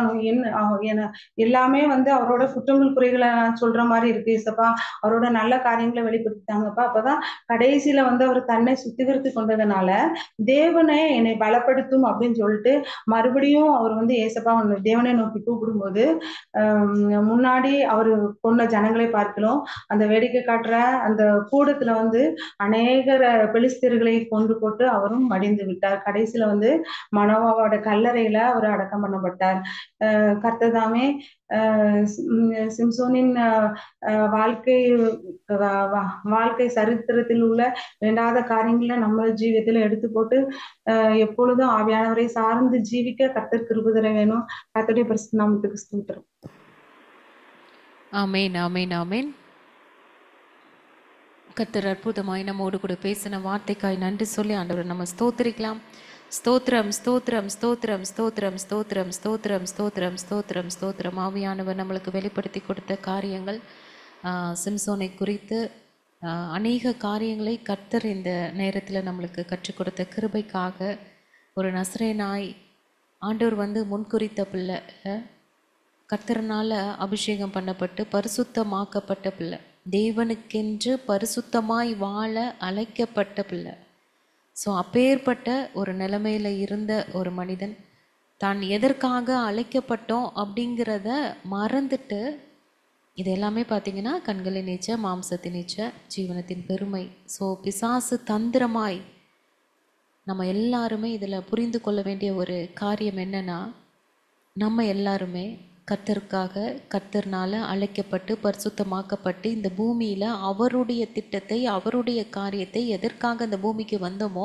என்ன எல்லாமே வந்து அவரோட குற்றங்கள் குறைகளை நான் சொல்ற மாதிரி இருக்கு ஏசப்பா. அவரோட நல்ல காரியங்களை வெளிப்படுத்திட்டாங்கப்பா. அப்பதான் கடைசியில வந்து அவர் தன்னை சுத்திகரித்து கொண்டதுனால தேவனே என்னை பலப்படுத்தும் அப்படின்னு சொல்லிட்டு மறுபடியும் அவர் வந்து ஏசப்பா தேவனை நோக்கி கூப்பிடும்போது முன்னாடி அவரு கொண்ட ஜனங்களை பார்க்கிறோம். அந்த வேடிக்கை காட்டுற அந்த கூடத்துல வந்து அநேகர பெலிஸ்தர்களை கொண்டு போட்டு அவரும் மடிந்து விட்டார். கடைசியில வந்து மனோவாவோட கல்லறையில அவர் அடக்கம் பண்ணப்பட்டார். கர்த்ததாமே சிம்சோனின் வாழ்க்கை வாழ்க்கை சரித்திரத்தில் உள்ள வேண்டாத காரியங்களை நம்ம ஜீவியத்துல எடுத்து போட்டு எப்பொழுதும் ஆவியானவரை சார்ந்து ஜீவிக்க கர்த்தர் கிருபை தர வேணும். கர்த்தருடைய பரிசுத்த நாமத்துக்கு ஸ்தோத்திரம். ஆமேன், ஆமேன், ஆமேன். கர்த்தர் அற்புதமாய் நம்மோடு கூட பேசின வார்த்தைக்காய் நன்றி சொல்லி ஆண்டவர் நம்ம ஸ்தோத்திரிக்கலாம். ஸ்தோத்திரம், ஸ்தோத்திரம், ஸ்தோத்திரம், ஸ்தோத்திரம், ஸ்தோத்திரம், ஸ்தோத்திரம், ஸ்தோத்திரம், ஸ்தோத்திரம், ஸ்தோத்திரம். ஆவியானவர் நம்மளுக்கு வெளிப்படுத்தி கொடுத்த காரியங்கள் சிம்சோனை குறித்து அநேக காரியங்களை கர்த்தர் இந்த நேரத்தில் நம்மளுக்கு கற்றுக் கொடுத்த கிருபைக்காக ஒரு நசரேனாய் ஆண்டவர் வந்து முன்குறித்த பிள்ளை, கர்த்தர்னால அபிஷேகம் பண்ணப்பட்டு பரிசுத்தமாக்கப்பட்ட பிள்ளை, தேவனுக்கென்று பரிசுத்தமாய் வாழ அழைக்கப்பட்ட பிள்ளை. ஸோ அப்பேற்பட்ட ஒரு நிலைமையில் இருந்த ஒரு மனிதன் தான் எதற்காக அழைக்கப்பட்டோம் அப்படிங்கிறத மறந்துட்டு, இது எல்லாமே பார்த்திங்கன்னா கண்களின் நீச்ச, மாம்சத்தின் நீச்ச, ஜீவனத்தின் பெருமை. ஸோ பிசாசு தந்திரமாய் நம்ம எல்லாருமே இதில் புரிந்து கொள்ள வேண்டிய ஒரு காரியம் என்னென்னா, நம்ம எல்லாருமே கர்த்தருக்காக கர்த்தர்னால அழைக்கப்பட்டு பரிசுத்தமாக்கப்பட்டு இந்த பூமியில் அவருடைய திட்டத்தை அவருடைய காரியத்தை எதற்காக இந்த பூமிக்கு வந்தோமோ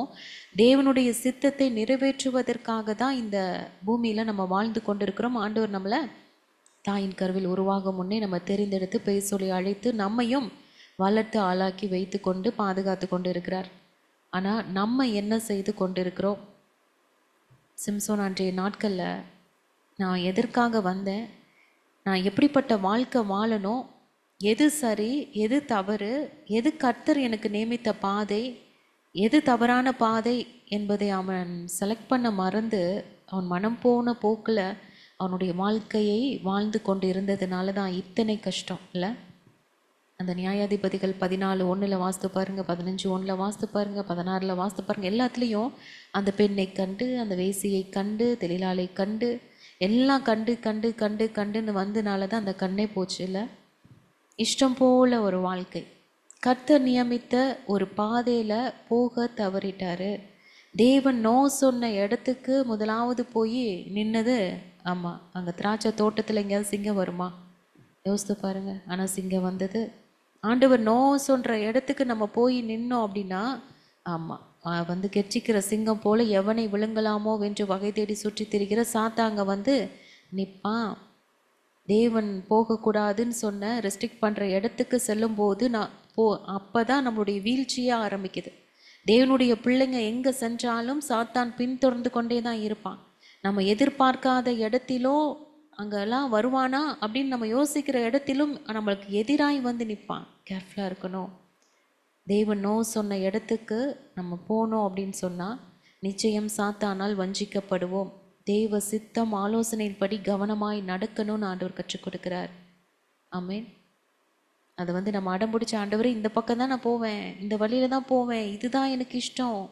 தேவனுடைய சித்தத்தை நிறைவேற்றுவதற்காக தான் இந்த பூமியில் நம்ம வாழ்ந்து கொண்டிருக்கிறோம். ஆண்டவர் நம்மளை தாயின் கருவில் உருவாகும் முன்னே நம்ம தெரிந்தெடுத்து பெயர் சொல்லி அழைத்து நம்மையும் வளர்த்து ஆளாக்கி வைத்து கொண்டு பாதுகாத்து கொண்டு இருக்கிறார். ஆனால் நம்ம என்ன செய்து கொண்டிருக்கிறோம்? சிம்சோன் அன்றைய நாட்களில் நான் எதற்காக வந்தேன், நான் எப்படிப்பட்ட வாழ்க்கை வாழணும், எது சரி எது தவறு, எது கர்த்தர் எனக்கு நியமித்த பாதை, எது தவறான பாதை என்பதை அவன் செலக்ட் பண்ண மறந்து அவன் மனம் போன போக்கில் அவனுடைய வாழ்க்கையை வாழ்ந்து கொண்டு இருந்ததுனால தான் இத்தனை கஷ்டம் இல்லை? அந்த நியாயாதிபதிகள் 14:1 வாஸ்து பாருங்கள், 15:1 வாஸ்து பாருங்கள், 16 வாஸ்து பாருங்கள். எல்லாத்துலேயும் அந்த பெண்ணை கண்டு, அந்த வேசியை கண்டு, தெளிலாளை கண்டு, எல்லாம் கண்டு கண்டு கண்டு கண்டுன்னு வந்தனால தான் அந்த கண்ணே போச்சு இல்லை? இஷ்டம் போல ஒரு வாழ்க்கை, கர்த்தர் நியமித்த ஒரு பாதையில் போக தவறிட்டார். தேவன் நோ சொன்ன இடத்துக்கு முதலாவது போய் நின்னது. ஆமாம், அங்கே திராட்சை தோட்டத்தில் எங்கேயாவது சிங்கம் வருமா? யோசித்து பாருங்கள். ஆனால் சிங்கம் வந்தது. ஆண்டவர் நோ சொல்கிற இடத்துக்கு நம்ம போய் நின்னோம் அப்படின்னா, ஆமாம், வந்து கெர்ச்சிக்கிற சிங்கம் போல் எவனை விழுங்கலாமோ வென்று வகை தேடி சுற்றி திரிகிற சாத்தாங்க வந்து நிற்பான். தேவன் போகக்கூடாதுன்னு சொன்ன ரெஸ்ட்ரிக்ட் பண்ணுற இடத்துக்கு செல்லும்போது அப்போ தான் நம்மளுடைய வீழ்ச்சியாக ஆரம்பிக்குது. தேவனுடைய பிள்ளைங்க எங்கே சென்றாலும் சாத்தான் பின்தொடர்ந்து கொண்டே தான் இருப்பான். நம்ம எதிர்பார்க்காத இடத்திலும் அங்கெல்லாம் வருவானா அப்படின்னு நம்ம யோசிக்கிற இடத்திலும் நம்மளுக்கு எதிராய் வந்து நிற்பான். கேர்ஃபுல்லாக இருக்கணும். தேவன் நோ சொன்ன இடத்துக்கு நம்ம போனோம் அப்படின்னு சொன்னால் நிச்சயம் சாத்தானால் வஞ்சிக்கப்படுவோம். தேவ சித்தம் ஆலோசனையின்படி கவனமாய் நடக்கணும்னு ஆண்டவர் கற்றுக் கொடுக்கிறார். ஆமேன். அதை வந்து நம்ம அடம்பிடிச்ச, ஆண்டவரே இந்த பக்கம் தான் நான் போவேன், இந்த வழியில தான் போவேன், இதுதான் எனக்கு இஷ்டம்.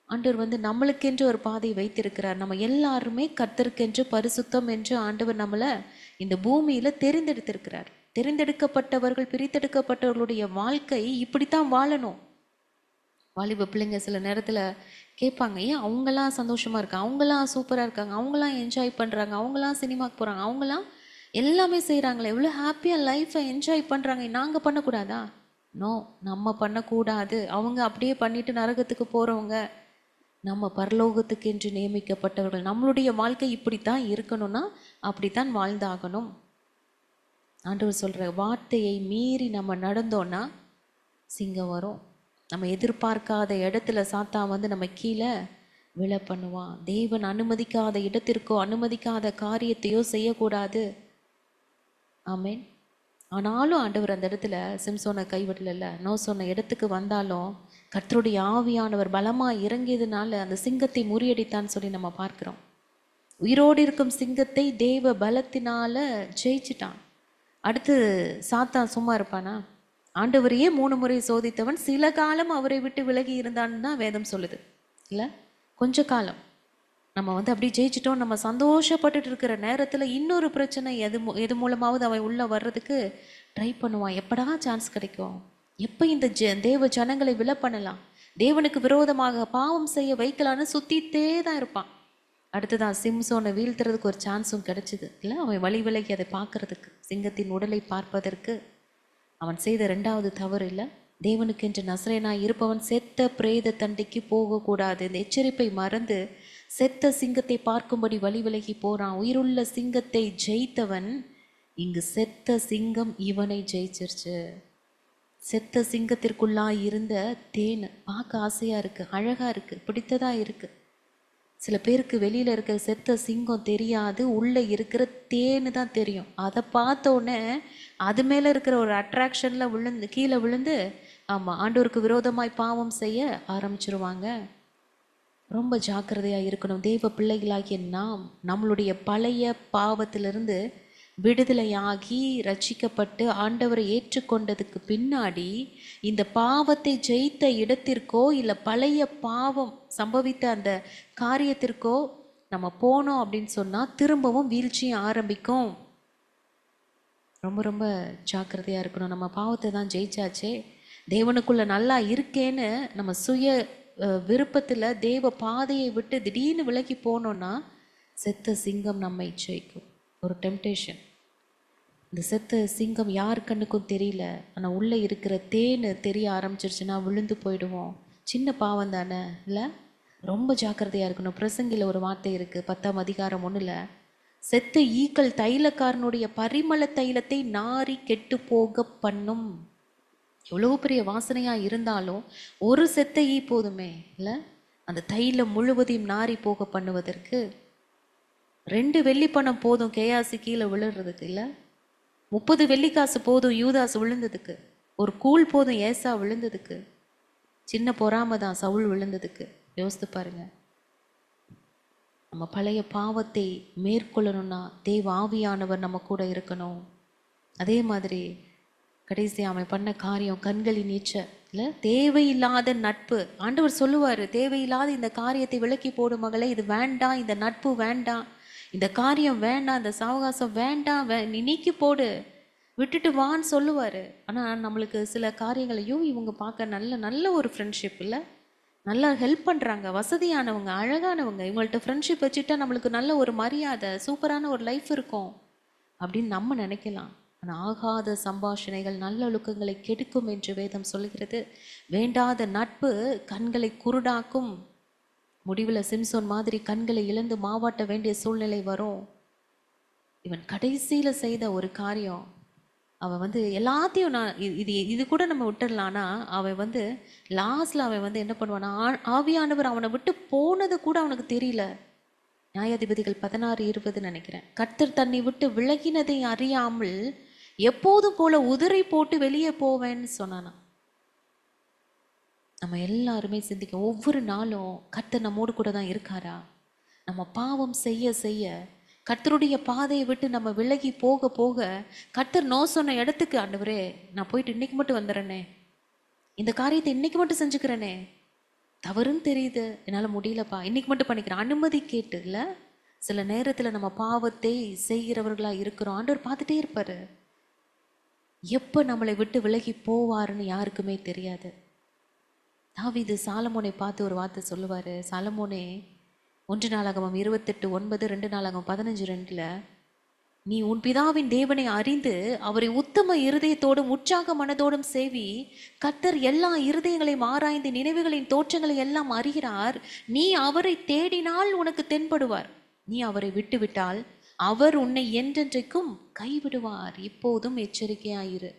ஆண்டவர் வந்து நம்மளுக்கென்று ஒரு பாதை வைத்திருக்கிறார். நம்ம எல்லாருமே கர்த்தருக்கென்று பரிசுத்தம் என்று ஆண்டவர் நம்மளை இந்த பூமியில தெரிந்தெடுத்திருக்கிறார். தெரிந்தெடுக்கப்பட்டவர்கள், பிரித்தெடுக்கப்பட்டவர்களுடைய வாழ்க்கை இப்படித்தான் வாழணும். வாலிப பிள்ளைங்க சில நேரத்தில் கேட்பாங்க, ஏன் அவங்களாம் சந்தோஷமாக இருக்காங்க, அவங்களாம் சூப்பராக இருக்காங்க, அவங்களாம் என்ஜாய் பண்ணுறாங்க, அவங்களாம் சினிமாவுக்கு போகிறாங்க, அவங்களாம் எல்லாமே செய்கிறாங்களே, எவ்வளோ ஹாப்பியாக லைஃப்பை என்ஜாய் பண்ணுறாங்க, நாங்கள் பண்ணக்கூடாதா? நோ, நம்ம பண்ணக்கூடாது. அவங்க அப்படியே பண்ணிட்டு நரகத்துக்கு போகிறவங்க. நம்ம பரலோகத்துக்கு என்று நியமிக்கப்பட்டவர்கள். நம்மளுடைய வாழ்க்கை இப்படித்தான் இருக்கணும்னா அப்படித்தான் வாழ்ந்தாகணும். ஆண்டவர் சொல்கிற வார்த்தையை மீறி நம்ம நடந்தோன்னா சிங்கம் வரும். நம்ம எதிர்பார்க்காத இடத்துல சாத்தான் வந்து நம்ம கீழே விழ பண்ணுவான். தேவன் அனுமதிக்காத இடத்திற்கோ அனுமதிக்காத காரியத்தையோ செய்யக்கூடாது. ஆமேன். ஆனாலும் ஆண்டவர் அந்த இடத்துல சிம்சோனை கைவிடல. நோ சொன்ன இடத்துக்கு வந்தாலும் கர்த்தருடைய ஆவியானவர் பலமாக இறங்கியதுனால அந்த சிங்கத்தை முறியடித்தான்னு சொல்லி நம்ம பார்க்குறோம். உயிரோடு இருக்கும் சிங்கத்தை தேவ பலத்தினால ஜெயிச்சிட்டான். அடுத்து சாத்தான் சும்மா இருப்பானா? ஆண்டவரையே 3 முறை சோதித்தவன் சில காலம் அவரை விட்டு விலகி இருந்தான்னு தான் வேதம் சொல்லுது இல்லை? கொஞ்ச காலம் நம்ம வந்து அப்படி ஜெயிச்சிட்டோம், நம்ம சந்தோஷப்பட்டுட்டு இருக்கிற நேரத்தில் இன்னொரு பிரச்சனை எது மூலமாவது அவன் உள்ளே வர்றதுக்கு ட்ரை பண்ணுவான். எப்படா சான்ஸ் கிடைக்கும், எப்போ இந்த தேவ ஜனங்களை வில பண்ணலாம், தேவனுக்கு விரோதமாக பாவம் செய்ய வைக்கலான்னு சுற்றித்தே தான் இருப்பான். அடுத்துதான் சிம்சோனை வீழ்த்துறதுக்கு ஒரு சான்ஸும் கிடைச்சிது இல்லை? அவன் வழி விலகி அதை பார்க்கறதுக்கு, சிங்கத்தின் உடலை பார்ப்பதற்கு. அவன் செய்த 2வது தவறு இல்லை, தேவனுக்கென்று நசரேனாய் இருப்பவன் செத்த பிரேத தண்டைக்கு போகக்கூடாது. இந்த எச்சரிப்பை மறந்து செத்த சிங்கத்தை பார்க்கும்படி வழி விலகி போறான். உயிருள்ள சிங்கத்தை ஜெயித்தவன் இங்கு செத்த சிங்கம் இவனை ஜெயிச்சிருச்சு. செத்த சிங்கத்திற்குள்ளாய் இருந்த தேன் பார்க்க ஆசையா இருக்கு, அழகா இருக்கு, பிடித்ததா இருக்கு. சில பேருக்கு வெளியில இருக்கிற செத்த சிங்கம் தெரியாது, உள்ள இருக்கிற தேனு தான் தெரியும். அதை பார்த்த உடனே அது மேல இருக்கிற ஒரு அட்ராக்ஷன்ல கீழே விழுந்து ஆமா ஆண்டவருக்கு விரோதமாய் பாவம் செய்ய ஆரம்பிச்சிருவாங்க. ரொம்ப ஜாக்கிரதையாக இருக்கணும். தேவ பிள்ளைகளாகிய நாம் நம்மளுடைய பழைய பாவத்திலிருந்து விடுதலையாகி ரட்சிக்கப்பட்டு ஆண்டவரை ஏற்றுக்கொண்டதுக்கு பின்னாடி இந்த பாவத்தை ஜெயித்த இடத்திற்கோ இல்லை பழைய பாவம் சம்பவித்த அந்த காரியத்திற்கோ நம்ம போனோம் அப்படின்னு சொன்னால் திரும்பவும் வீழ்ச்சியும் ஆரம்பிக்கும். ரொம்ப ரொம்ப ஜாக்கிரதையாக இருக்கணும். நம்ம பாவத்தை தான் ஜெயிச்சாச்சே, தேவனுக்குள்ள நல்லா இருக்கேன்னு நம்ம சுய விருப்பத்தில் தேவ பாதையை விட்டு திடீர்னு விலகி போனோன்னா செத்த சிங்கம் நம்மை ஜெயிக்கும். ஒரு டெம்டேஷன். இந்த செத்த சிங்கம் யார் கண்ணுக்கும் தெரியல, ஆனால் உள்ளே இருக்கிற தேன் தெரிய ஆரம்பிச்சிருச்சுன்னா விழுந்து போயிடுவோம். சின்ன பாவம் தானே இல்லை? ரொம்ப ஜாக்கிரதையாக இருக்கணும். பிரசங்கில ஒரு வார்த்தை இருக்குது, 10ஆம் அதிகாரம் 1ல், செத்த ஈக்கள் தைலக்காரனுடைய பரிமள தைலத்தை நாரி கெட்டு போக பண்ணும். எவ்வளோ பெரிய வாசனையாக இருந்தாலும் ஒரு செத்த ஈ போதுமே இல்லை? அந்த தைலம் முழுவதையும் நாரி போக பண்ணுவதற்கு 2 வெள்ளிப்பணம் போதும் கேயாசி கீழே விழுறதுக்கு இல்லை? 30 வெள்ளிக்காசு போதும் யூதாஸ் விழுந்ததுக்கு, ஒரு கூழ் போதும் ஏசா விழுந்ததுக்கு, சின்ன பொறாம தான் சவுல் விழுந்ததுக்கு. யோசித்து பாருங்க. நம்ம பழைய பாவத்தை மேற்கொள்ளணும்னா தேவ ஆவியானவர் நம்ம கூட இருக்கணும். அதே மாதிரி கடைசி அவன் பண்ண காரியம் கண்களின் நீச்ச இல்லை? தேவையில்லாத நட்பு. ஆண்டவர் சொல்லுவார், தேவையில்லாத இந்த காரியத்தை விலக்கி போடும் மகளே, இது வேண்டாம், இந்த நட்பு வேண்டாம், இந்த காரியம் வேண்டாம், இந்த சாவகாசம் வேண்டாம், நீ நீக்கி போடு, விட்டுட்டு வான்னு சொல்லுவார். ஆனால் நம்மளுக்கு சில காரியங்களையும் இவங்க பார்க்க நல்ல ஒரு ஃப்ரெண்ட்ஷிப் இல்லை, நல்லா ஹெல்ப் பண்ணுறாங்க, வசதியானவங்க, அழகானவங்க, இவங்கள்ட்ட ஃப்ரெண்ட்ஷிப் வச்சுட்டா நம்மளுக்கு நல்ல ஒரு மரியாதை, சூப்பரான ஒரு லைஃப் இருக்கும் அப்படின்னு நம்ம நினைக்கலாம். ஆனால் ஆகாத சம்பாஷணைகள் நல்லொழுக்கங்களை கெடுக்கும் என்று வேதம் சொல்கிறது. வேண்டாத நட்பு கண்களை குருடாக்கும். முடிவில் சிம்சோன் மாதிரி கண்களை இழந்து மாவாட்ட வேண்டிய சூழ்நிலை வரும். இவன் கடைசியில் செய்த ஒரு காரியம், அவன் எல்லாத்தையும் நான் இது கூட நம்ம விட்டுடலான்னா, அவன் லாஸ்ட்ல அவன் என்ன பண்ணுவானா, ஆவியானவர் அவனை விட்டு போனது கூட அவனுக்கு தெரியல. நியாயாதிபதிகள் 16:20 நினைக்கிறேன். கர்த்தர் தன்னை விட்டு விலகினதை அறியாமல் எப்போதும் போல உதிரை போட்டு வெளியே போவேன்னு சொன்னானா. நம்ம எல்லாருமே சிந்திக்க, ஒவ்வொரு நாளும் கர்த்தர் நம்மோடு கூட தான் இருக்காரா? நம்ம பாவம் செய்ய செய்ய கர்த்தருடைய பாதையை விட்டு நம்ம விலகி போக போக கர்த்தர் நோ சொன்ன இடத்துக்கு, ஆண்டவரே நான் போயிட்டு இன்னைக்கு மட்டும் வந்துடுறேனே, இந்த காரியத்தை இன்னைக்கு மட்டும் செஞ்சுக்கிறேனே, தவறுன்னு தெரியுது, என்னால் முடியலப்பா, இன்னைக்கு மட்டும் பண்ணிக்கிறேன், அனுமதி கேட்டு இல்லை. சில நேரத்தில் நம்ம பாவத்தை செய்கிறவர்களா இருக்கிறோம். ஆண்டவர் பார்த்துட்டே இருப்பாரு. எப்போ நம்மளை விட்டு விலகி போவாருன்னு யாருக்குமே தெரியாது. தாவீது சாலமோனை பார்த்து ஒரு வார்த்தை சொல்லுவார். சாலமோனே, 1 நாளாகமம் 28:9, 2 நாளாகமம் 15:2, நீ உன் பிதாவின் தேவனை அறிந்து அவரை உத்தம இருதயத்தோடும் உற்சாக மனதோடும் சேவி. கர்த்தர் எல்லா இருதயங்களையும் ஆராய்ந்து நினைவுகளின் தோற்றங்களை எல்லாம் அறிகிறார். நீ அவரை தேடினால் உனக்கு தென்படுவார். நீ அவரை விட்டுவிட்டால் அவர் உன்னை என்றென்றைக்கும் கைவிடுவார். இப்போதும் எச்சரிக்கையாயிரு.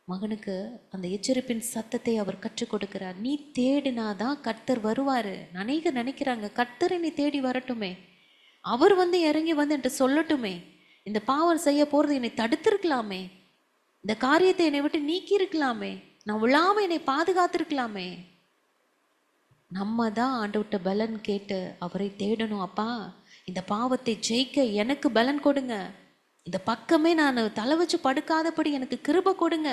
மகனுக்கு அந்த எச்சரிப்பின் சத்தத்தை அவர் கற்றுக் கொடுக்கிறார். நீ தேடினாதான் கர்த்தர் வருவாரு. அநேகர் நினைக்கிறாங்க, கர்த்தர் என்னை தேடி வரட்டுமே, அவர் வந்து இறங்கி வந்து என்று சொல்லட்டுமே, இந்த பாவம் செய்ய போறது என்னை தடுத்திருக்கலாமே, இந்த காரியத்தை என்னை விட்டு நீக்கி இருக்கலாமே, நான் விழாம என்னை பாதுகாத்திருக்கலாமே. நம்ம தான் ஆண்டவர்கிட்ட பலன் கேட்டு அவரை தேடணும். அப்பா, இந்த பாவத்தை ஜெயிக்க எனக்கு பலன் கொடுங்க, இந்த பக்கமே நான் தலை வச்சு படுக்காதபடி எனக்கு கிருபை கொடுங்க,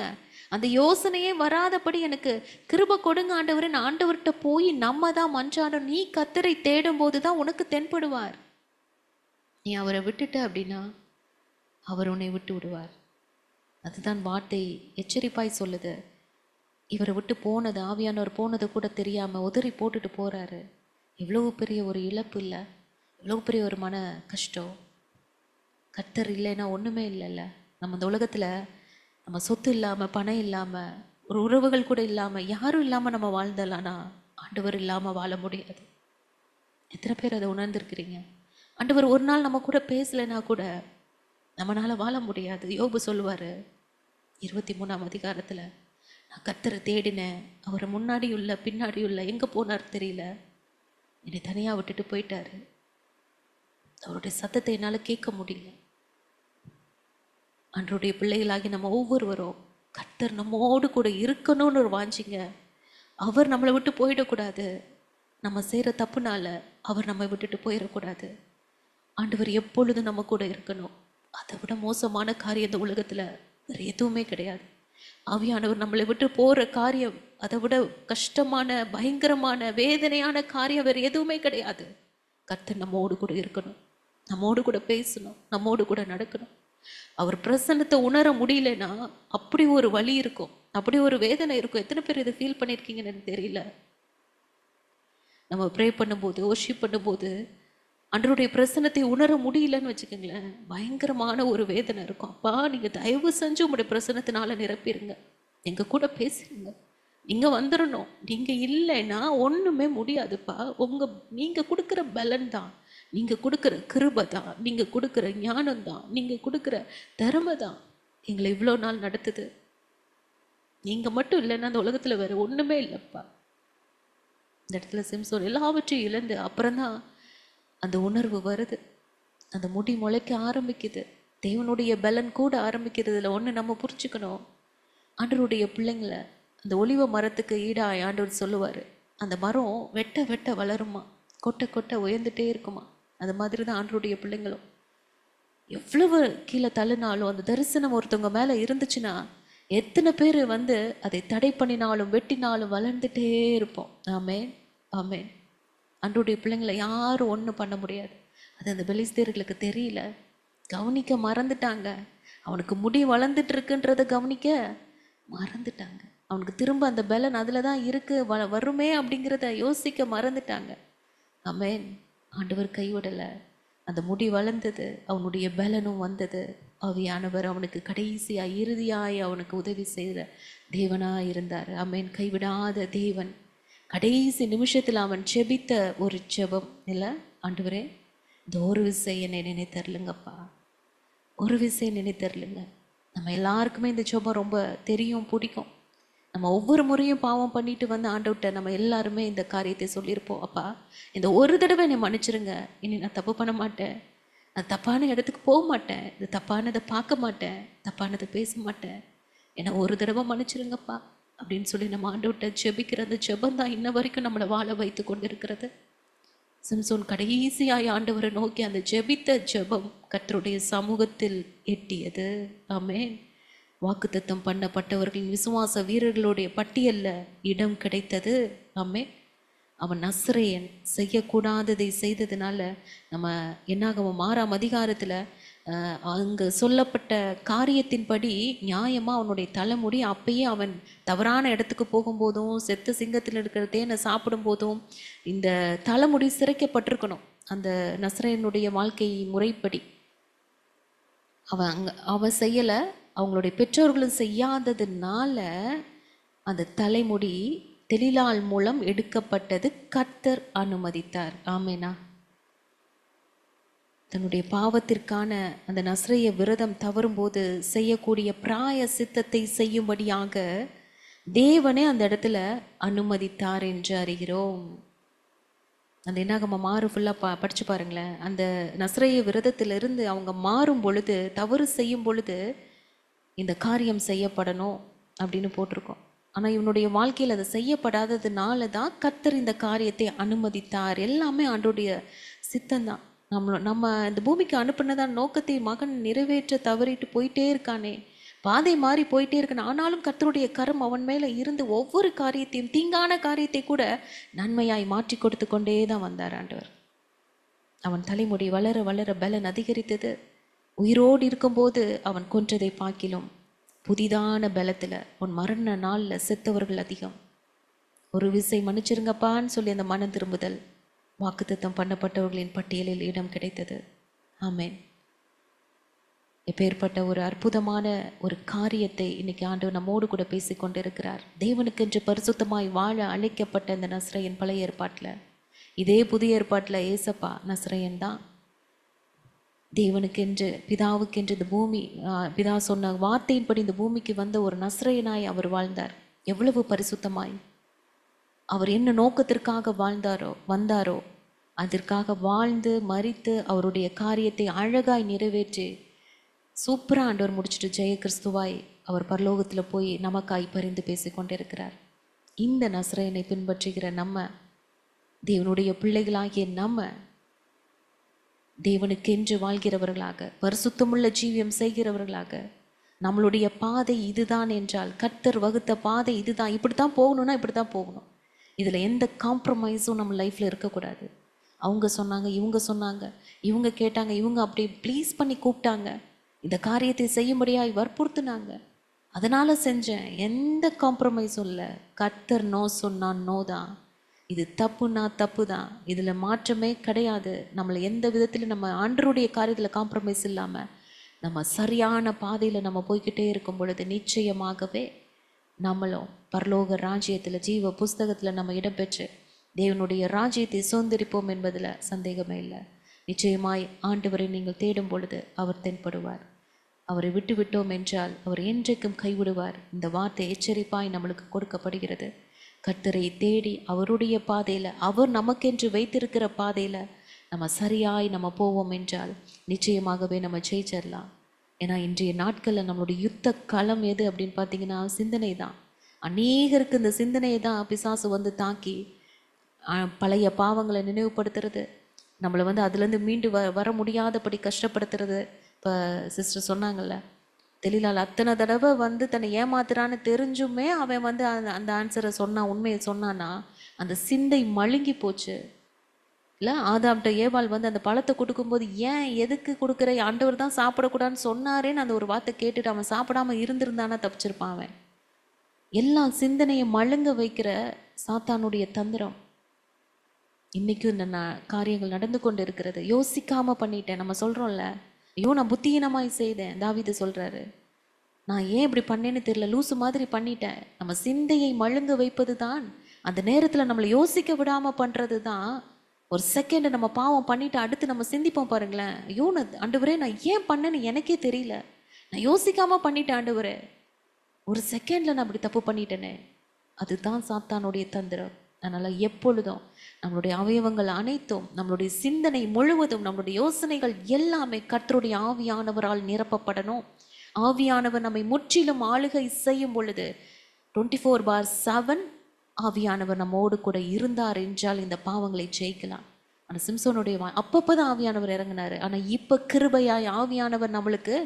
அந்த யோசனையே வராதபடி எனக்கு கிருபை கொடுங்க ஆண்டவரே. ஆண்டவர்கிட்ட போய் நம்ம தான் மன்றாடணும். நீ கர்த்தரை தேடும் போது தான் உனக்கு தென்படுவார். நீ அவரை விட்டுட்ட அப்படின்னா அவர் உன்னை விட்டு விடுவார். அதுதான் வார்த்தை எச்சரிப்பாய் சொல்லுது. இவரை விட்டு போனது, ஆவியானவர் போனது கூட தெரியாம உதறி போட்டுட்டு போறாரு. எவ்வளவு பெரிய ஒரு இழப்பு இல்லை, எவ்வளவு பெரிய ஒரு மன கஷ்டம். கர்த்தர் இல்லைன்னா ஒண்ணுமே இல்லைல்ல. நம்ம இந்த உலகத்துல நம்ம சொத்து இல்லாம, பணம் இல்லாம, ஒரு உறவுகள் கூட இல்லாம, யாரும் இல்லாம நம்ம வாழ்ந்தலாம்னா ஆண்டவர் இல்லாம வாழ முடியாது. எத்தனை பேர் அதை உணர்ந்திருக்கிறீங்க? ஆண்டவர் ஒரு நாள் நம்ம கூட பேசலைன்னா கூட நம்மளால வாழ முடியாது. யோபு சொல்லுவாரு 23ஆம் அதிகாரத்துல, நான் கர்த்தரை தேடினேன், அவர் முன்னாடி உள்ள பின்னாடி உள்ள எங்க போனார் தெரியல, என்னை தனியா விட்டுட்டு போயிட்டாரு, அவருடைய சத்தத்தை என்னால கேட்க முடியல. அன்றைய பிள்ளைகளாகி நம்ம ஒவ்வொருவரும் கர்த்தர் நம்மோடு கூட இருக்கணும்னு ஒரு வாஞ்சிங்க. அவர் நம்மளை விட்டு போயிடக்கூடாது. நம்ம செய்கிற தப்புனால அவர் நம்மை விட்டுட்டு போயிடக்கூடாது. ஆண்டவர் எப்பொழுதும் நம்ம கூட இருக்கணும். அதை விட மோசமான காரியம் இந்த உலகத்தில் வேறு எதுவுமே கிடையாது. ஆவியானவர் நம்மளை விட்டு போகிற காரியம், அதை விட கஷ்டமான, பயங்கரமான, வேதனையான காரியம் வேறு எதுவுமே கிடையாது. கர்த்தர் நம்மோடு கூட இருக்கணும், நம்மோடு கூட பேசணும், நம்மோடு கூட நடக்கணும். அவர் பிரசன்னத்தை உணர முடியலன்னா அப்படி ஒரு வலி இருக்கும், அப்படி ஒரு வேதனை இருக்கும். எத்தனை பேர் இதை ஃபீல் பண்ணியிருக்கீங்கன்னு எனக்கு தெரியல. நம்ம ப்ரே பண்ணும்போது, வொர்ஷிப் பண்ணும்போது ஆண்டவருடைய பிரசன்னத்தை உணர முடியலன்னு வச்சுக்கோங்களேன், பயங்கரமான ஒரு வேதனை இருக்கும். அப்பா, நீங்கள் தயவு செஞ்சு உங்களுடைய பிரசன்னத்தினால நிரப்பிடுங்க, எங்கள் கூட பேசுங்க, நீங்கள் வந்துடணும். நீங்கள் இல்லைன்னா ஒன்றுமே முடியாதுப்பா. நீங்கள் கொடுக்குற பலன் தான், நீங்கள் கொடுக்குற கிருபை தான், நீங்கள் கொடுக்குற ஞானம் தான், நீங்கள் கொடுக்குற திறமை தான் எங்களை இவ்வளோ நாள் நடத்துது. நீங்கள் மட்டும் இல்லைன்னா அந்த உலகத்தில் வேறு ஒன்றுமே இல்லைப்பா. இந்த இடத்துல சிம்சோன் எல்லாவற்றையும் இழந்து அப்புறம்தான் அந்த உணர்வு வருது, அந்த முடி முளைக்க ஆரம்பிக்குது, தேவனுடைய பலன் கூட ஆரம்பிக்கிறதுல. ஒன்று நம்ம புரிஞ்சுக்கணும், ஆண்டவருடைய பிள்ளைங்களை அந்த ஒலிவ மரத்துக்கு ஈடாக ஆண்டவர் சொல்லுவார், அந்த மரம் வெட்ட வெட்ட வளருமா, கொட்டை கொட்டை உயர்ந்துட்டே இருக்குமா. அது மாதிரி தான் ஆண்டவருடைய பிள்ளைங்களும். எவ்வளவு கீழே தள்ளினாலும் அந்த தரிசனம் ஒருத்தவங்க மேலே இருந்துச்சுன்னா எத்தனை பேர் வந்து அதை தடை பண்ணினாலும் வெட்டினாலும் வளர்ந்துட்டே இருப்போம். ஆமேன், ஆமேன். ஆண்டவருடைய பிள்ளைங்களை யாரும் ஒன்றும் பண்ண முடியாது. அது அந்த பெலிஸ்தேயர்களுக்கு தெரியல, கவனிக்க மறந்துட்டாங்க. அவனுக்கு முடி வளர்ந்துட்டு இருக்குன்றதை கவனிக்க மறந்துட்டாங்க. அவனுக்கு திரும்ப அந்த பலன் அதில் தான் இருக்குது, வருமே அப்படிங்கிறத யோசிக்க மறந்துட்டாங்க. ஆமேன். ஆண்டவர் கைவிடலை. அந்த முடி வளர்ந்தது, அவனுடைய பலனும் வந்தது. ஆவியானவர் அவனுக்கு கடைசியாய் இறுதியாய் அவனுக்கு உதவி செய்த தேவனாக இருந்தார். ஆமேன். கைவிடாத தேவன். கடைசி நிமிஷத்தில் அவன் செபித்த ஒரு ஜெபம் இல்லை, ஆண்டவரே இந்த ஒரு விசை என்னை நினைத்தரலுங்கப்பா, ஒரு விசை நினைத்தரலுங்க. நம்ம எல்லாருக்குமே இந்த ஜெபம் ரொம்ப தெரியும், பிடிக்கும். நம்ம ஒவ்வொரு முறையும் பாவம் பண்ணிட்டு வந்து ஆண்டவர்கிட்ட நம்ம எல்லாருமே இந்த காரியத்தை சொல்லியிருப்போம். அப்பா, இந்த ஒரு தடவை என்னை மன்னிச்சிருங்க, இனி நான் தப்பு பண்ண மாட்டேன், நான் தப்பான இடத்துக்கு போக மாட்டேன், இது தப்பானதை பார்க்க மாட்டேன், தப்பானதை பேச மாட்டேன், என்னை ஒரு தடவை மன்னிச்சிருங்கப்பா அப்படின்னு சொல்லி நம்ம ஆண்டவர்கிட்ட ஜெபிக்கிற அந்த ஜெபம் தான் இன்ன வரைக்கும் நம்மளை வாழ வைத்து கொண்டு இருக்கிறது. சிம்சோன் கடைசியாய் ஆண்டவரை நோக்கி அந்த ஜெபித்த ஜெபம் கர்த்தருடைய சமூகத்தில் எட்டியது. ஆமென். வாக்குத்தத்தம் பண்ணப்பட்டவர்களின் விசுவாச வீரர்களுடைய பட்டியல்ல இடம் கிடைத்தது. ஆமென். அவன் நசரேயன் செய்யக்கூடாததை செய்ததுனால நம்ம என்னாகமம் 6ஆம் அதிகாரத்தில் அங்கு சொல்லப்பட்ட காரியத்தின்படி நியாயமாக அவனுடைய தலைமுடி அப்பயே அவன் தவறான இடத்துக்கு போகும்போதும் செத்த சிங்கத்தில் இருக்கிற தேனை சாப்பிடும் போதும் இந்த தலைமுடி சிரைக்கப்பட்டிருக்கணும். அந்த நசரேயனுடைய வாழ்க்கை முறைப்படி அவன் செய்யலை, அவங்களுடைய பெற்றோர்களும் செய்யாததுனால அந்த தலைமுடி தெளிலால் மூலம் எடுக்கப்பட்டது. கர்த்தர் அனுமதித்தார். ஆமேனா. தன்னுடைய பாவத்திற்கான அந்த நசரேய விரதம் தவறும்போது செய்யக்கூடிய பிராய சித்தத்தை செய்யும்படியாக தேவனே அந்த இடத்துல அனுமதித்தார் என்று அறிகிறோம். அந்த என்னாகம மாறு ஃபுல்லாக படிச்சு பாருங்களேன். அந்த நசரேய விரதத்திலிருந்து அவங்க மாறும் பொழுது, தவறு செய்யும் பொழுது இந்த காரியம் செய்யப்படணும் அப்படின்னு போட்டிருக்கோம். ஆனால் இவனுடைய வாழ்க்கையில் அதை செய்யப்படாததுனால தான் கர்த்தர் இந்த காரியத்தை அனுமதித்தார். எல்லாமே ஆண்டோடைய சித்தம்தான். நம்ம இந்த பூமிக்கு அனுப்பினதான் நோக்கத்தை மகன் நிறைவேற்ற தவறிட்டு போயிட்டே இருக்கானே, பாதை மாறி போயிட்டே இருக்கானே, ஆனாலும் கர்த்தருடைய கரம் அவன் மேலே இருந்து ஒவ்வொரு காரியத்தையும், தீங்கான காரியத்தை கூட நன்மையாய் மாற்றி கொடுத்து கொண்டே தான் வந்தார் ஆண்டவர். அவன் தலைமுடி வளர வளர பலன் அதிகரித்தது. உயிரோடு இருக்கும்போது அவன் கொன்றதை பார்க்கிலும் புதிதான பலத்தில் உன் மரண நாளில் செத்தவர்கள் அதிகம். ஒரு விசை மன்னிச்சிருங்கப்பான்னு சொல்லி அந்த மனம் திரும்புதல் வாக்குத்தத்தம் பண்ணப்பட்டவர்களின் பட்டியலில் இடம் கிடைத்தது. ஆமென். எப்பேற்பட்ட ஒரு அற்புதமான ஒரு காரியத்தை இன்னைக்கு ஆண்டவர் நம்மோடு கூட பேசி கொண்டிருக்கிறார். தேவனுக்கென்று பரிசுத்தமாய் வாழ அழைக்கப்பட்ட இந்த நசரேயன் பழைய ஏற்பாட்டில், இதே புதிய ஏற்பாட்டில் ஏசப்பா நசரேயன் தான். தேவனுக்கென்று பிதாவுக்கென்று இந்த பூமி, பிதா சொன்ன வார்த்தையின்படி இந்த பூமிக்கு வந்த ஒரு நசரேயனாய் அவர் வாழ்ந்தார். எவ்வளவு பரிசுத்தமாய் அவர் என்ன நோக்கத்திற்காக வந்தாரோ அதற்காக வாழ்ந்து மரித்து அவருடைய காரியத்தை அழகாய் நிறைவேற்றி சூப்பராக ஆண்டவர் முடிச்சுட்டு ஜெய கிறிஸ்துவாய் அவர் பரலோகத்தில் போய் நமக்காய் பரிந்து பேசி கொண்டிருக்கிறார். இந்த நசரேயனை பின்பற்றுகிற நம்ம, தேவனுடைய பிள்ளைகளாகிய நம்ம, தேவனுக்கென்று வாழ்கிறவர்களாக, பரிசுத்தமுள்ள ஜீவியம் செய்கிறவர்களாக, நம்மளுடைய பாதை இதுதான் என்றால், கர்த்தர் வகுத்த பாதை இதுதான், இப்படித்தான் போகணும்னா இப்படித்தான் போகணும், இதில் எந்த காம்ப்ரமைஸும் நம்ம லைஃப்பில் இருக்கக்கூடாது. அவங்க சொன்னாங்க, இவங்க கேட்டாங்க, இவங்க அப்படி ப்ளீஸ் பண்ணி கூப்பிட்டாங்க, இந்த காரியத்தை செய்யும்படியாய் வற்புறுத்துனாங்க, அதனால் செஞ்சேன், எந்த காம்ப்ரமைஸும் இல்லை. கர்த்தர் நோ சொன்னான் நோ தான். இது தப்புனா தப்பு தான், இதில் மாற்றமே கிடையாது. நம்மளை எந்த விதத்தில் நம்ம ஆண்டவருடைய காரியத்தில் காம்ப்ரமைஸ் இல்லாமல் நம்ம சரியான பாதையில் நம்ம போய்கிட்டே இருக்கும் பொழுது நிச்சயமாகவே நம்மளும் பரலோக ராஜ்யத்தில் ஜீவ புஸ்தகத்தில் நம்ம இடம்பெற்று தேவனுடைய ராஜ்யத்தை சுதந்திரிப்போம் என்பதில் சந்தேகமே இல்லை. நிச்சயமாய் ஆண்டவரை நீங்கள் தேடும் பொழுது அவர் தென்படுவார். அவரை விட்டு விட்டோம் என்றால் அவர் என்றைக்கும் கைவிடுவார். இந்த வார்த்தை எச்சரிப்பாய் நம்மளுக்கு கொடுக்கப்படுகிறது. கர்த்தரை தேடி அவருடைய பாதையில், அவர் நமக்கென்று வைத்திருக்கிற பாதையில் நம்ம சரியாய் நம்ம போவோம் என்றால் நிச்சயமாகவே நம்ம ஜெயிச்சிடலாம். ஏன்னா இன்றைய நாட்களில் நம்மளுடைய யுத்த களம் எது அப்படின்னு பார்த்தீங்கன்னா சிந்தனை தான். அநேகருக்கு இந்த சிந்தனையை தான் பிசாசு வந்து தாக்கி பழைய பாவங்களை நினைவுபடுத்துறது, நம்மளை வந்து அதுலேருந்து மீண்டு வர முடியாதபடி கஷ்டப்படுத்துறது. இப்போ சிஸ்டர் சொன்னாங்கல்ல, தெளிலால் அத்தனை தடவை வந்து தன்னை ஏமாத்துறான்னு தெரிஞ்சுமே அவன் வந்து அந்த ஆன்சரை சொன்னான், உண்மையை சொன்னான்னா அந்த சிந்தை மழுங்கி போச்சு இல்லை. ஆதாம்கிட்ட ஏவாள் வந்து அந்த பழத்தை கொடுக்கும்போது ஏன் எதுக்கு கொடுக்குற, ஆண்டவர் தான் சாப்பிடக்கூடாதுன்னு சொன்னாரேன்னு அந்த ஒரு வார்த்தை கேட்டுட்டு அவன் சாப்பிடாம இருந்திருந்தானா தப்பிச்சிருப்பான் அவன். எல்லாம் சிந்தனையை மழுங்க வைக்கிற சாத்தானுடைய தந்திரம் இன்னைக்கும் இந்த காரியங்கள் நடந்து கொண்டு இருக்கிறது. யோசிக்காம பண்ணிட்டேன். நம்ம சொல்றோம்ல, ஐயோ நான் புத்தியீனமாய் செய்தேன், தாவீது சொல்றாரு, நான் ஏன் இப்படி பண்ணேன்னு தெரியல, லூசு மாதிரி பண்ணிட்டேன். நம்ம சிந்தையை மழுங்க வைப்பது தான், அந்த நேரத்தில் நம்மளை யோசிக்க விடாம பண்றது தான். ஒரு செகண்ட் நம்ம பாவம் பண்ணிட்டு அடுத்து நம்ம சிந்திப்போம் பாருங்களேன், ஐயோ நான் ஆண்டவரே நான் ஏன் பண்ணேன்னு எனக்கே தெரியல, நான் யோசிக்காம பண்ணிட்டேன் ஆண்டவரே. ஒரு செகண்ட்ல நான் அப்படி தப்பு பண்ணிட்டேனே. அதுதான் சாத்தானுடைய தந்திரம். அதனால எப்பொழுதும் நம்மளுடைய அவயவங்கள் அனைத்தும், நம்மளுடைய சிந்தனை முழுவதும், நம்மளுடைய யோசனைகள் எல்லாமே கர்த்தருடைய ஆவியானவரால் நிரப்பப்படணும். ஆவியானவர் நம்மை முற்றிலும் ஆளுகை செய்யும் பொழுது 24/7 ஆவியானவர் நம்மோடு கூட இருந்தார் என்றால் இந்த பாவங்களை ஜெயிக்கலாம். ஆனால் சிம்சோனுடைய அப்பப்பதான் ஆவியானவர் இறங்கினாரு. ஆனால் இப்போ கிருபையாய் ஆவியானவர் நம்மளுக்கு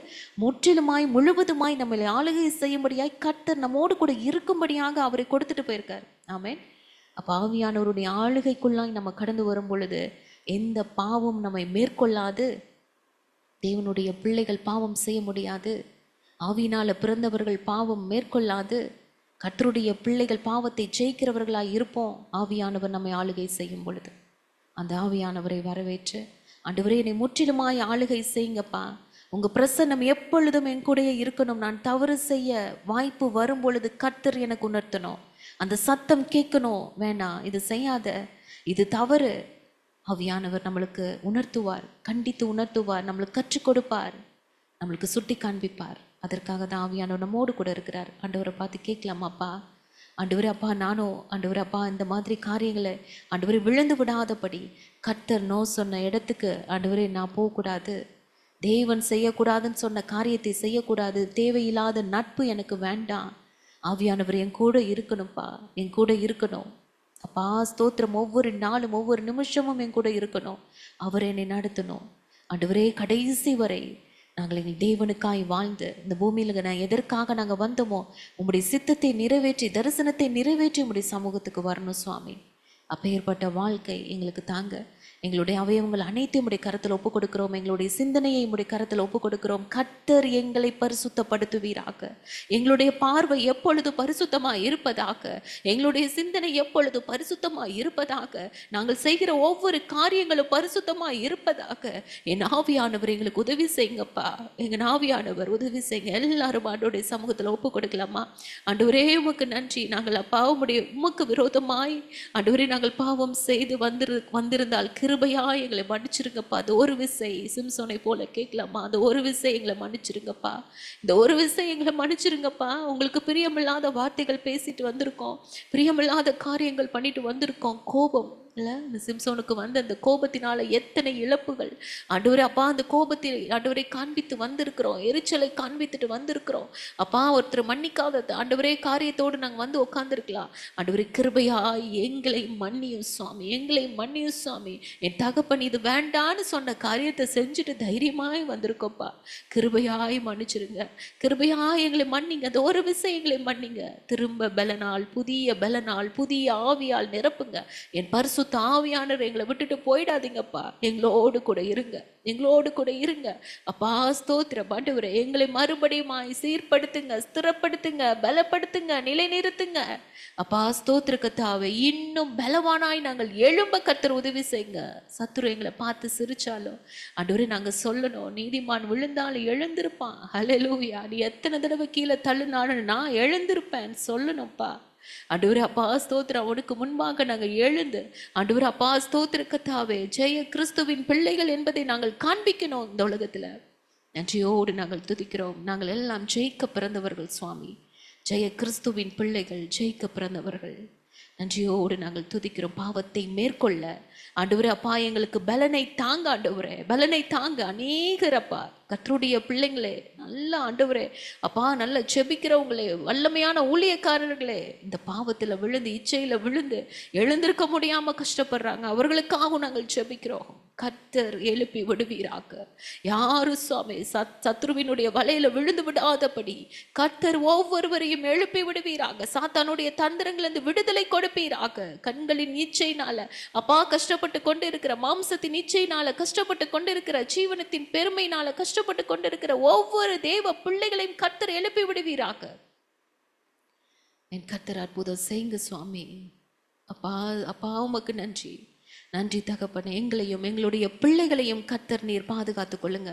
முற்றிலுமாய் முழுவதுமாய் நம்மளை ஆளுகை செய்யும்படியாய் கர்த்தர் நம்மோடு கூட இருக்கும்படியாக அவரை கொடுத்துட்டு போயிருக்கார். ஆமென். அப்போ ஆவியானவருடைய ஆளுகைக்குள்ளாய் நம்ம கடந்து வரும் பொழுது எந்த பாவம் நம்மை மேற்கொள்ளாது. தேவனுடைய பிள்ளைகள் பாவம் செய்ய முடியாது. ஆவியினால பிறந்தவர்கள் பாவம் மேற்கொள்ளாது. கர்த்தருடைய பிள்ளைகள் பாவத்தை ஜெயிக்கிறவர்களாய் இருப்போம் ஆவியானவர் நம்மை ஆளுகை செய்யும் பொழுது. அந்த ஆவியானவரை வரவேற்று, ஆண்டவரே என்னை முற்றிலுமாய் ஆளுகை செய்யுங்கப்பா, உங்க பிரசன்னம் எப்பொழுதும் என் கூடயே இருக்கணும். நான் தவறு செய்ய வாய்ப்பு வரும் பொழுது கர்த்தர் எனக்கு உணர்த்தணும். அந்த சத்தம் கேட்கணும், வேணாம் இது செய்யாத, இது தவறு. ஆவியானவர் நம்மளுக்கு உணர்த்துவார், கண்டித்து உணர்த்துவார், நம்மளுக்கு கற்றுக் கொடுப்பார், நம்மளுக்கு சுட்டி காண்பிப்பார். அதற்காக தான் ஆவியானவர் நம்மோடு கூட இருக்கிறார். ஆண்டவரை பார்த்து கேட்கலாமாப்பா, ஆண்டவரே அப்பா நானும் ஆண்டவரே அப்பா இந்த மாதிரி காரியங்களை ஆண்டவரே விழுந்து விடாதபடி கர்த்தர் நோ சொன்ன இடத்துக்கு ஆண்டவரே நான் போகக்கூடாது. தேவன் செய்யக்கூடாதுன்னு சொன்ன காரியத்தை செய்யக்கூடாது. தேவையில்லாத நட்பு எனக்கு வேண்டாம். ஆவியானவர் என் கூட இருக்கணும்ப்பா, என் கூட இருக்கணும். அப்பா ஸ்தோத்திரம், ஒவ்வொரு நாளும் ஒவ்வொரு நிமிஷமும் என் கூட இருக்கணும். அவர் என்னை நடத்தணும். ஆண்டவரே கடைசி வரை நாங்கள் எங்கள் தேவனுக்காய் வாழ்ந்து இந்த பூமியில் நான் எதற்காக நாங்கள் வந்தோமோ உங்களுடைய சித்தத்தை நிறைவேற்றி, தரிசனத்தை நிறைவேற்றி உங்களுடைய சமூகத்துக்கு வரணும் சுவாமி. அப்பேற்பட்ட வாழ்க்கை எங்களுக்கு தாங்க. எங்களுடைய அவயவங்கள் அனைத்தையும் உடைய கரத்தில் ஒப்பு கொடுக்கிறோம். எங்களுடைய சிந்தனையை உடைய கரத்தில் ஒப்பு கொடுக்கிறோம். கர்த்தர் எங்களை பரிசுத்தப்படுத்துவீராக. எங்களுடைய பார்வை எப்பொழுது பரிசுத்தமாக இருப்பதாக, எங்களுடைய சிந்தனை எப்பொழுது பரிசுத்தமாக இருப்பதாக, நாங்கள் செய்கிற ஒவ்வொரு காரியங்களும் பரிசுத்தமாக இருப்பதாக. என் ஆவியானவர் எங்களுக்கு உதவி செய்யுங்கப்பா, எங்கள் ஆவியானவர் உதவி செய்யுங்க. எல்லாரும் ஆண்டோடைய சமூகத்தில் ஒப்பு கொடுக்கலாமா? ஆண்டவரே உமக்கு நன்றி. நாங்கள் அப்பா உமக்கு விரோதமாய் ஆண்டவரே நாங்கள் பாவம் செய்து வந்திருந்தால் கிருபையா எங்களை மன்னிச்சிருங்கப்பா. அது ஒரு விசை சிம்சோனை போல கேட்கலாமா? அந்த ஒரு விசை எங்களை மன்னிச்சிருங்கப்பா. இந்த ஒரு விசை எங்களை மன்னிச்சிருங்கப்பா. உங்களுக்கு பிரியமில்லாத வார்த்தைகள் பேசிட்டு வந்திருக்கோம், பிரியமில்லாத காரியங்கள் பண்ணிட்டு வந்திருக்கோம். கோபம் இல்லை, இந்த சிம்சோனுக்கு வந்து அந்த கோபத்தினால எத்தனை இழப்புகள் ஆண்டவரே அப்பா. அந்த கோபத்தை ஆண்டவரை காண்பித்து வந்திருக்கிறோம், எரிச்சலை காண்பித்துட்டு வந்திருக்கிறோம் அப்பா. ஒருத்தர் மன்னிக்காத ஆண்டவரே காரியத்தோடு நாங்கள் வந்து உட்காந்துருக்கலாம். ஆண்டவரே கிருபையாய் எங்களை மன்னியும் சுவாமி, எங்களை மன்னியும் சுவாமி. என் தகப்பன் இது வேண்டான்னு சொன்ன காரியத்தை செஞ்சுட்டு தைரியமாய் வந்திருக்கோப்பா. கிருபையாய் மன்னிச்சிருங்க, கிருபையாய் எங்களை மன்னிங்க. அந்த ஒரு விஷயம் எங்களை மன்னிங்க. திரும்ப பலனால், புதிய பலனால், புதிய ஆவியால் நிரப்புங்க. என் பரிசுத்த ஆவியானவர் எங்களை விட்டுட்டு போயிடாதீங்கப்பா. எங்களோடு கூட இருங்க, எங்களோடு கூட இருங்க அப்பா. ஸ்தோத்திரம் ஆண்டவரே, எங்களை மறுபடியும் சீர்படுத்துங்க, ஸ்திரப்படுத்துங்க, பலப்படுத்துங்க, நிலைநிறுத்துங்க அப்பா. ஸ்தோத்திர கர்த்தாவே, இன்னும் பலவானாய் நாங்கள் எழும்ப கர்த்தர் உதவி செய்யுங்க. சத்துரு எங்களை பார்த்து சிரிச்சாலும் ஆண்டவரே நாங்கள் சொல்லணும், நீதிமான் விழுந்தாலும் எழுந்திருப்பான். ஹல்லேலூயா. நீ எத்தனை தடவை கீழே தள்ளுனாலும் நான் எழுந்திருப்பேன் சொல்லணும்ப்பா. ஆண்டவரே அப்பா ஸ்தோத்திரம், அவனுக்கு முன்பாக நாங்கள் எழுந்து ஆண்டவரே அப்பா ஸ்தோத்திர கர்த்தாவே, ஜெய கிறிஸ்துவின் பிள்ளைகள் என்பதை நாங்கள் காண்பிக்கணும் இந்த உலகத்துல. நன்றியோடு நாங்கள் துதிக்கிறோம். நாங்கள் எல்லாம் ஜெயிக்க பிறந்தவர்கள் சுவாமி, ஜெய கிறிஸ்துவின் பிள்ளைகள், ஜெயிக்க பிறந்தவர்கள். நன்றியோடு நாங்கள் துதிக்கிறோம். பாவத்தை மேற்கொள்ள ஆண்டவரே அப்பா எங்களுக்கு பலனை தாங்க, ஆண்டவரே பலனை தாங்க. அநேகரப்பா கர்த்தருடைய பிள்ளைங்களே, நல்ல ஆண்டவரே அப்பா, நல்ல செபிக்கிறவங்களே, வல்லமையான ஊழியக்காரர்களே இந்த பாவத்தில் விழுந்து, இச்சையில விழுந்து எழுந்திருக்க முடியாம கஷ்டப்படுறாங்க. அவர்களுக்காகவும் நாங்கள் செபிக்கிறோம். கர்த்தர் எழுப்பி விடுவீராக. யாரு சுவாமி சத்ருவினுடைய வலையில விழுந்து விடாதபடி கர்த்தர் ஒவ்வொருவரையும் எழுப்பி விடுவீராக. சாத்தானுடைய தந்திரங்களிலிருந்து விடுதலை கொடுப்பீராக. கண்களின் இச்சையினால அப்பா கஷ்டப்பட்டு கொண்டு இருக்கிற, மாம்சத்தின் இச்சையினால கஷ்டப்பட்டு கொண்டிருக்கிற, ஜீவனத்தின் பெருமையினால கஷ்டப்பட்டு கொண்டிருக்கிற ஒவ்வொரு தேவ பிள்ளைகளையும் கர்த்தர் எழுப்பி விடுவீராக. என் கர்த்தர் அற்புதம் செய்யுங்க சுவாமி. அப்பா அப்பா உமக்கு நன்றி, நன்றி தகப்பனே. எங்களையும் எங்களுடைய பிள்ளைகளையும் கர்த்தர் நீர் பாதுகாத்துக் கொள்ளுங்க.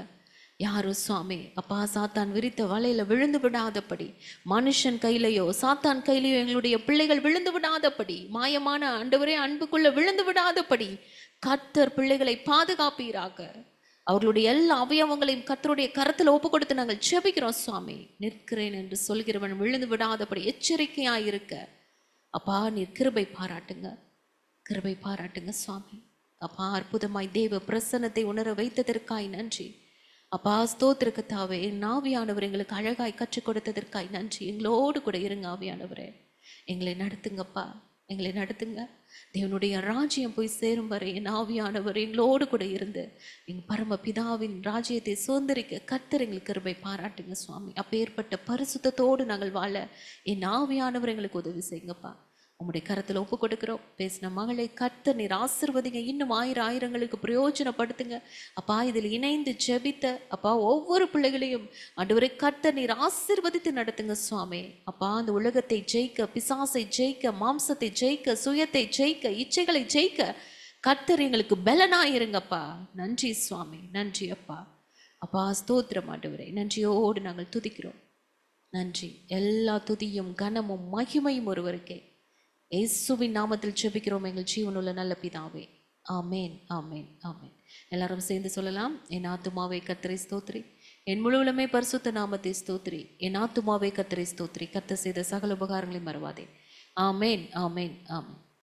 யாரும் சுவாமி அப்பா சாத்தான் விரித்த வலையில விழுந்து விடாதபடி, மனுஷன் கையிலையோ சாத்தான் கையிலையோ எங்களுடைய பிள்ளைகள் விழுந்து விடாதபடி, மாயமான ஆண்டவரே அன்புக்குள்ள விழுந்து விடாதபடி கர்த்தர் பிள்ளைகளை பாதுகாப்பீராக. அவர்களுடைய எல்லா அவயவங்களையும் கர்த்தருடைய கரத்தில் ஒப்பு கொடுத்து நாங்கள் ஜெபிக்கிறோம் சுவாமி. நிற்கிறேன் என்று சொல்கிறவன் விழுந்து விடாதபடி எச்சரிக்கையாயிருக்க அப்பா நீர் கிருபை பாராட்டுங்க, கிருபை பாராட்டுங்க சுவாமி. அப்பா அற்புதமாய் தேவ பிரசன்னத்தை உணர வைத்ததற்காய் நன்றி அப்பா. ஸ்தோத்திர கர்த்தாவே, என் ஆவியானவர் எங்களுக்கு அழகாய் கற்றுக் கொடுத்ததற்காய் நன்றி. எங்களோடு கூட இருங்க ஆவியானவரே, எங்களை நடத்துங்கப்பா, எங்களை நடத்துங்க. தேவனுடைய ராஜ்யம் போய் சேரும் வரை என் ஆவியானவர் எங்களோடு கூட இருந்து எங்கள் பரம பிதாவின் ராஜ்யத்தை சுதந்திரிக்க கர்த்தர் எங்களுக்கு கிருபை பாராட்டுங்க சுவாமி. அப்பேற்பட்ட பரிசுத்தத்தோடு நாங்கள் வாழ என் ஆவியானவர் எங்களுக்கு உதவி செய்யுங்கப்பா. உங்களுடைய கரத்தில் ஒப்பு கொடுக்கிறோம். பேசின மகளை கர்த்தர் நீர் ஆசீர்வதிங்க, இன்னும் ஆயிரங்களுக்கு பிரயோஜனப்படுத்துங்க அப்பா. இதில் இணைந்து ஜெபித்த அப்பா ஒவ்வொரு பிள்ளைகளையும் ஆண்டவரே கர்த்தர் நீர் ஆசீர்வதித்து நடத்துங்க சுவாமி. அப்பா அந்த உலகத்தை ஜெயிக்க, பிசாசை ஜெயிக்க, மாம்சத்தை ஜெயிக்க, சுயத்தை ஜெயிக்க, இச்சைகளை ஜெயிக்க கர்த்தர் எங்களுக்கு பலனாயிருங்கப்பா. நன்றி சுவாமி, நன்றி அப்பா. அப்பா ஸ்தோத்திரம் ஆண்டவரே, நன்றியோடு நாங்கள் துதிக்கிறோம். நன்றி. எல்லா துதியும் கனமும் மகிமையும் ஒருவருக்கே. இயேசுவின் நாமத்தில் ஜெபிக்கிறோம் எங்கள் ஜீவனுள்ள நல்ல பிதாவே. ஆமேன், ஆமேன், ஆமேன். எல்லாரும் சேர்ந்து சொல்லலாம். என் ஆத்துமாவே கர்த்தரை ஸ்தோத்திரி, என் முழுவலுமே பரிசுத்த நாமத்தை ஸ்தோத்திரி. என் ஆத்துமாவே கர்த்தரை ஸ்தோத்திரி, கர்த்தர் செய்த சகல உபகாரங்களையும் மறவாதே. ஆமேன், ஆமேன், ஆமேன்.